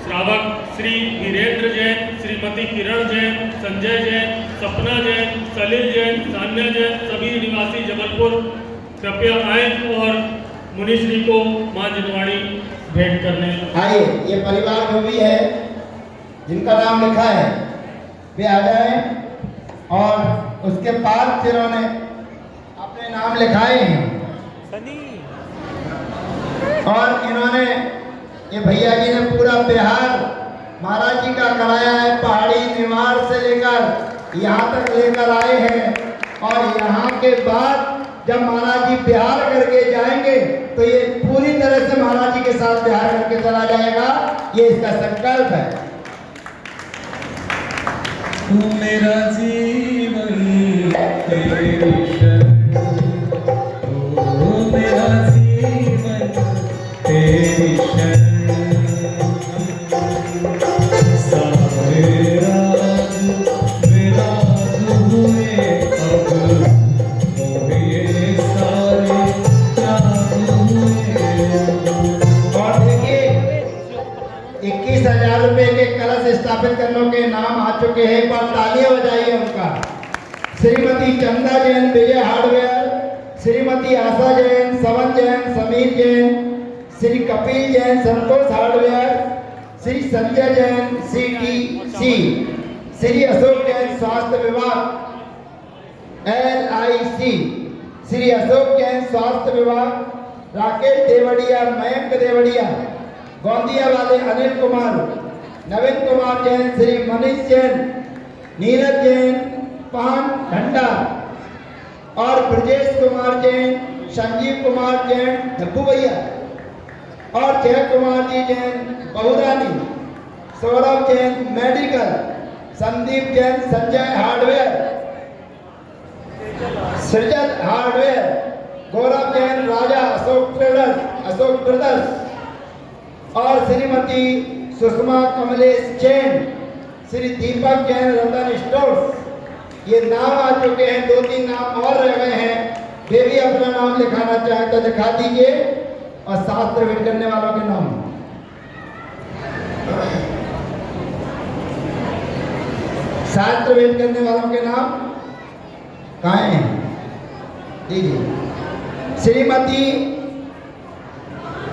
श्रावक श्री वीरेंद्र जैन, श्रीमती किरण जैन, संजय जैन, सपना जैन, सलील जैन, सान्या जैन, सभी निवासी जबलपुर कृपया आए और मुनिश्री को मां जिनवाणी भेंट करने आइए। ये परिवार जो भी है जिनका नाम लिखा है वे आ जाए और उसके बाद जिन्होंने अपने नाम लिखाए हैं और इन्होंने ये भैया जी ने पूरा बिहार महाराज जी का कराया है। पहाड़ी निवार से लेकर यहाँ तक लेकर आए हैं और यहाँ के बाद जब महाराज जी बिहार करके जाएंगे तो ये पूरी तरह से महाराज जी के साथ बिहार करके चला जाएगा। ये इसका संकल्प है। तू मेरा जीवन तेरी शरण, तू मेरा जीवन तेरी शरण, सारे राज विराज हुए अब मोहे हैं, एक बार तालियां बजाइए उनका। श्रीमती चंदा जैन विजय हार्डवेयर, श्रीमती आशा जैन, सवन जैन, समीर जैन, श्री कपिल जैन संतोष हार्डवेयर, श्री संजय जैन CTC, श्री अशोक जैन स्वास्थ्य विभाग LIC, श्री अशोक जैन स्वास्थ्य विभाग, राकेश देवड़िया, मयंक देवड़िया, गोंदिया वाले अनिल कुमार, नवीन कुमार जैन, श्री मनीष जैन, नीरज जैन पान घंटा और ब्रजेश कुमार जैन, संजीव कुमार जैन डब्बू भैया और जय कुमार जी जैन बहुरानी, सौरभ जैन मेडिकल, संदीप जैन संजय हार्डवेयर, सृजन हार्डवेयर, गौरव जैन राजा अशोक ब्रदर्स और श्रीमती सुषमा कमलेश जैन, श्री दीपक जैन रतन स्टोर्स। ये नाम आ चुके हैं, 2-3 नाम और रह गए हैं, वे भी अपना नाम लिखाना चाहें तो लिखा दीजिए और शास्त्र भेंट करने वालों के नाम। शास्त्र भेंट करने वालों के नाम कहाँ हैं? दीजिए। श्रीमती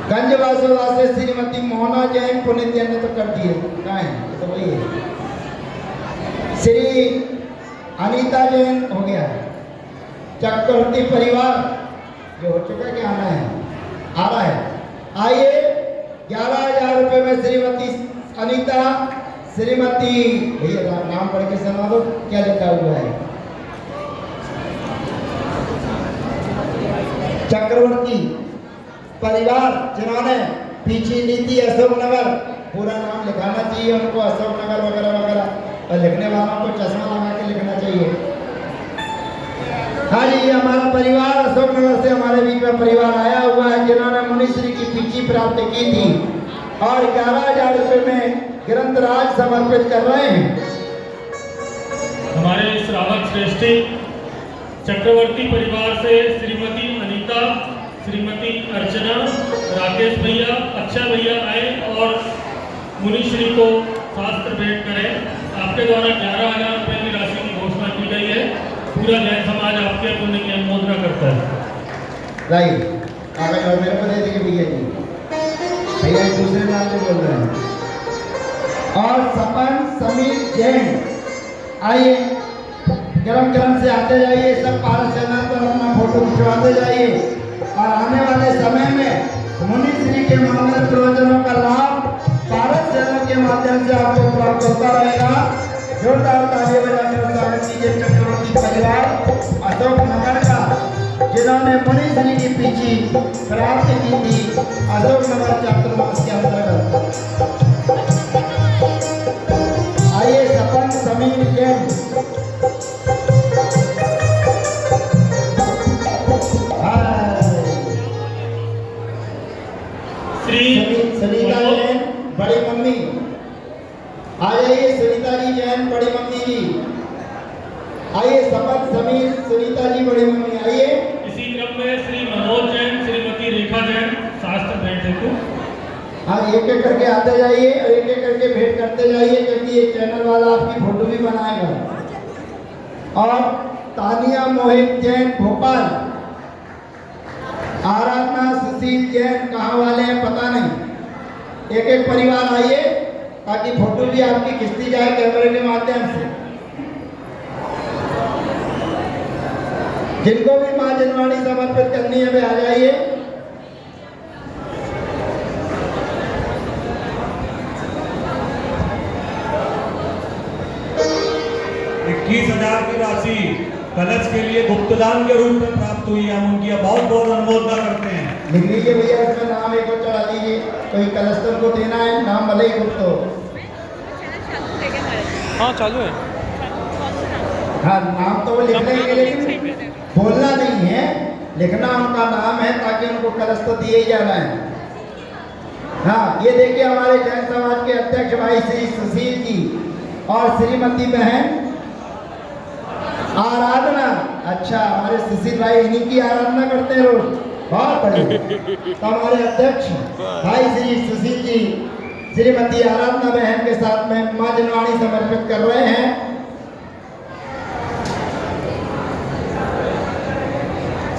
गंजवासोदा से श्रीमती मोहना जैन, पुनित जैन ने तो कर दिए, कहाँ है? तो वही है। श्री अनीता जैन हो गया। चक्रवर्ती परिवार जो हो चुका है, क्या आना है? आ रहा है। आइए 11,000 रुपये में श्रीमती अनीता, श्रीमती भैया नाम पढ़ के सुना दो, क्या लिखा हुआ है? चक्रवर्ती परिवार, जिन्होंने पीछे नीति अशोकनगर, पूरा नाम लिखाना चाहिए उनको, अशोकनगर वगैरह वगैरह, और लिखने वालों को चश्मा लगा के लिखना चाहिए। हाँ जी, ये हमारा परिवार अशोकनगर से हमारे बीच में परिवार आया हुआ है, जिन्होंने मुनिश्री की पीछी प्राप्त की थी और 11,000 रुपये में ग्रंथराज समर्पित कर रहे हैं। हमारे श्रावक श्रेष्ठी चक्रवर्ती परिवार से श्रीमती अनीता, श्रीमती अर्चना, राकेश भैया, अक्षय भैया आए और मुनिश्री को शास्त्र भेंट करें। आपके द्वारा 11,000 रुपये की राशि की घोषणा की गई है। पूरा जैन समाज आपके पुण्य की अनुमोदना करता है। राइट, कागज और मेरे को दे देंगे भैया जी, भैया दूसरे नाम से बोल रहे हैं। और सपन समीर जैन, आइए क्रम से आते जाइए, सब पारस चैनल पर अपना फोटो खिंचवाते जाइए और आने वाले समय में मुनिश्री के मंगल प्रवचनों का लाभ पारस चैनल के माध्यम से आपको प्राप्त होता रहेगा। जोरदार ताली बजाकर स्वागत कीजिए चक्रवर्ती परिवार अशोकनगर का, जिन्होंने मुनिश्री की पीछी प्राप्त की थी अशोकनगर चातुर्मास के अंतर्गत। आइए सपन समीर जैन, सुनीता जैन बड़ी मम्मी, आ जाइए सुनीता जी जैन बड़ी मम्मी जी, आइए सपन समीर सुनीता जी बड़ी मम्मी, आइए। इसी क्रम में श्री मनोज जैन, श्रीमती रेखा जैन शास्त्र भेंट हेतु। हाँ, एक एक करके आते जाइए और एक एक करके भेंट करते जाइए, क्योंकि ये चैनल वाला आपकी फोटो भी बनाएगा। और तानिया मोहित जैन भोपाल, आराधना सुशील जैन कहाँ वाले हैं पता नहीं, एक एक परिवार आइए ताकि फोटो भी आपकी खिंचती जाए कैमरे के माध्यम से। जिनको भी मां जनवाणी समर्पित करनी है वे आ जाइए। 21,000 की राशि कलश के लिए गुप्तदान के रूप में प्राप्त हुई है। हम उनकी बहुत बहुत अनुमोदना करते हैं। लिख लीजिए भैया, इसमें नाम एक और चढ़ा दीजिए, कोई कलस्तर को देना है, नाम भले ही गुप्त हो। हाँ चालू है। हाँ, नाम तो वो लिख लेंगे लेकिन बोलना नहीं है, लिखना उनका नाम है ताकि उनको कलश तो दिए ही जाना है। हाँ, ये देखिए हमारे जैन समाज के अध्यक्ष भाई श्री सुशील जी और श्रीमती बहन आराधना। अच्छा, हमारे सुशील भाई इन्हीं की आराधना करते हैं रोज, बहुत बढ़िया। तो हमारे अध्यक्ष भाई श्री सुशील जी श्रीमती आराधना बहन के साथ में मां जनवाणी समर्पित कर रहे हैं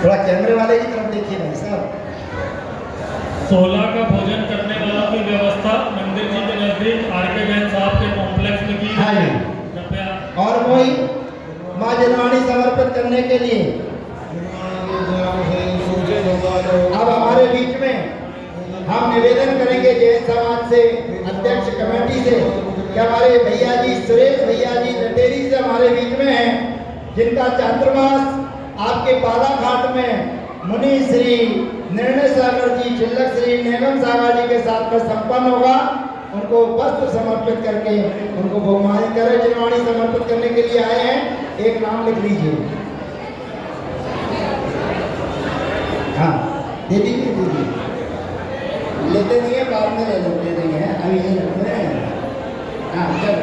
थोड़ा कैमरे वाले की तरफ देखिए भाई साहब। 16 का भोजन करने वालों की व्यवस्था मंदिर जी के नजदीक आर.के. जैन साहब के कॉम्प्लेक्स में की हाँ है। जी। कृपया और वही माँ जनवाणी समर्पित करने के लिए अब हमारे बीच में हम निवेदन करेंगे जैन समाज से, अध्यक्ष कमेटी से, कि हमारे भैया जी सुरेश भैया जी लटेरी से हमारे बीच में हैं, जिनका चातुर्मास आपके बालाघाट में मुनि श्री निर्णय सागर जी, चिल्लक श्री नेगम सागर जी के साथ में संपन्न होगा। उनको वस्त्र समर्पित करके उनको बहुमानी करें। जनवाणी समर्पित करने के लिए आए हैं, एक नाम लिख लीजिए। हाँ दे दीजिए, दे दीजिए। लेते नहीं है, बाद में ले लेते नहीं है, अभी ये रखते हैं। हाँ चल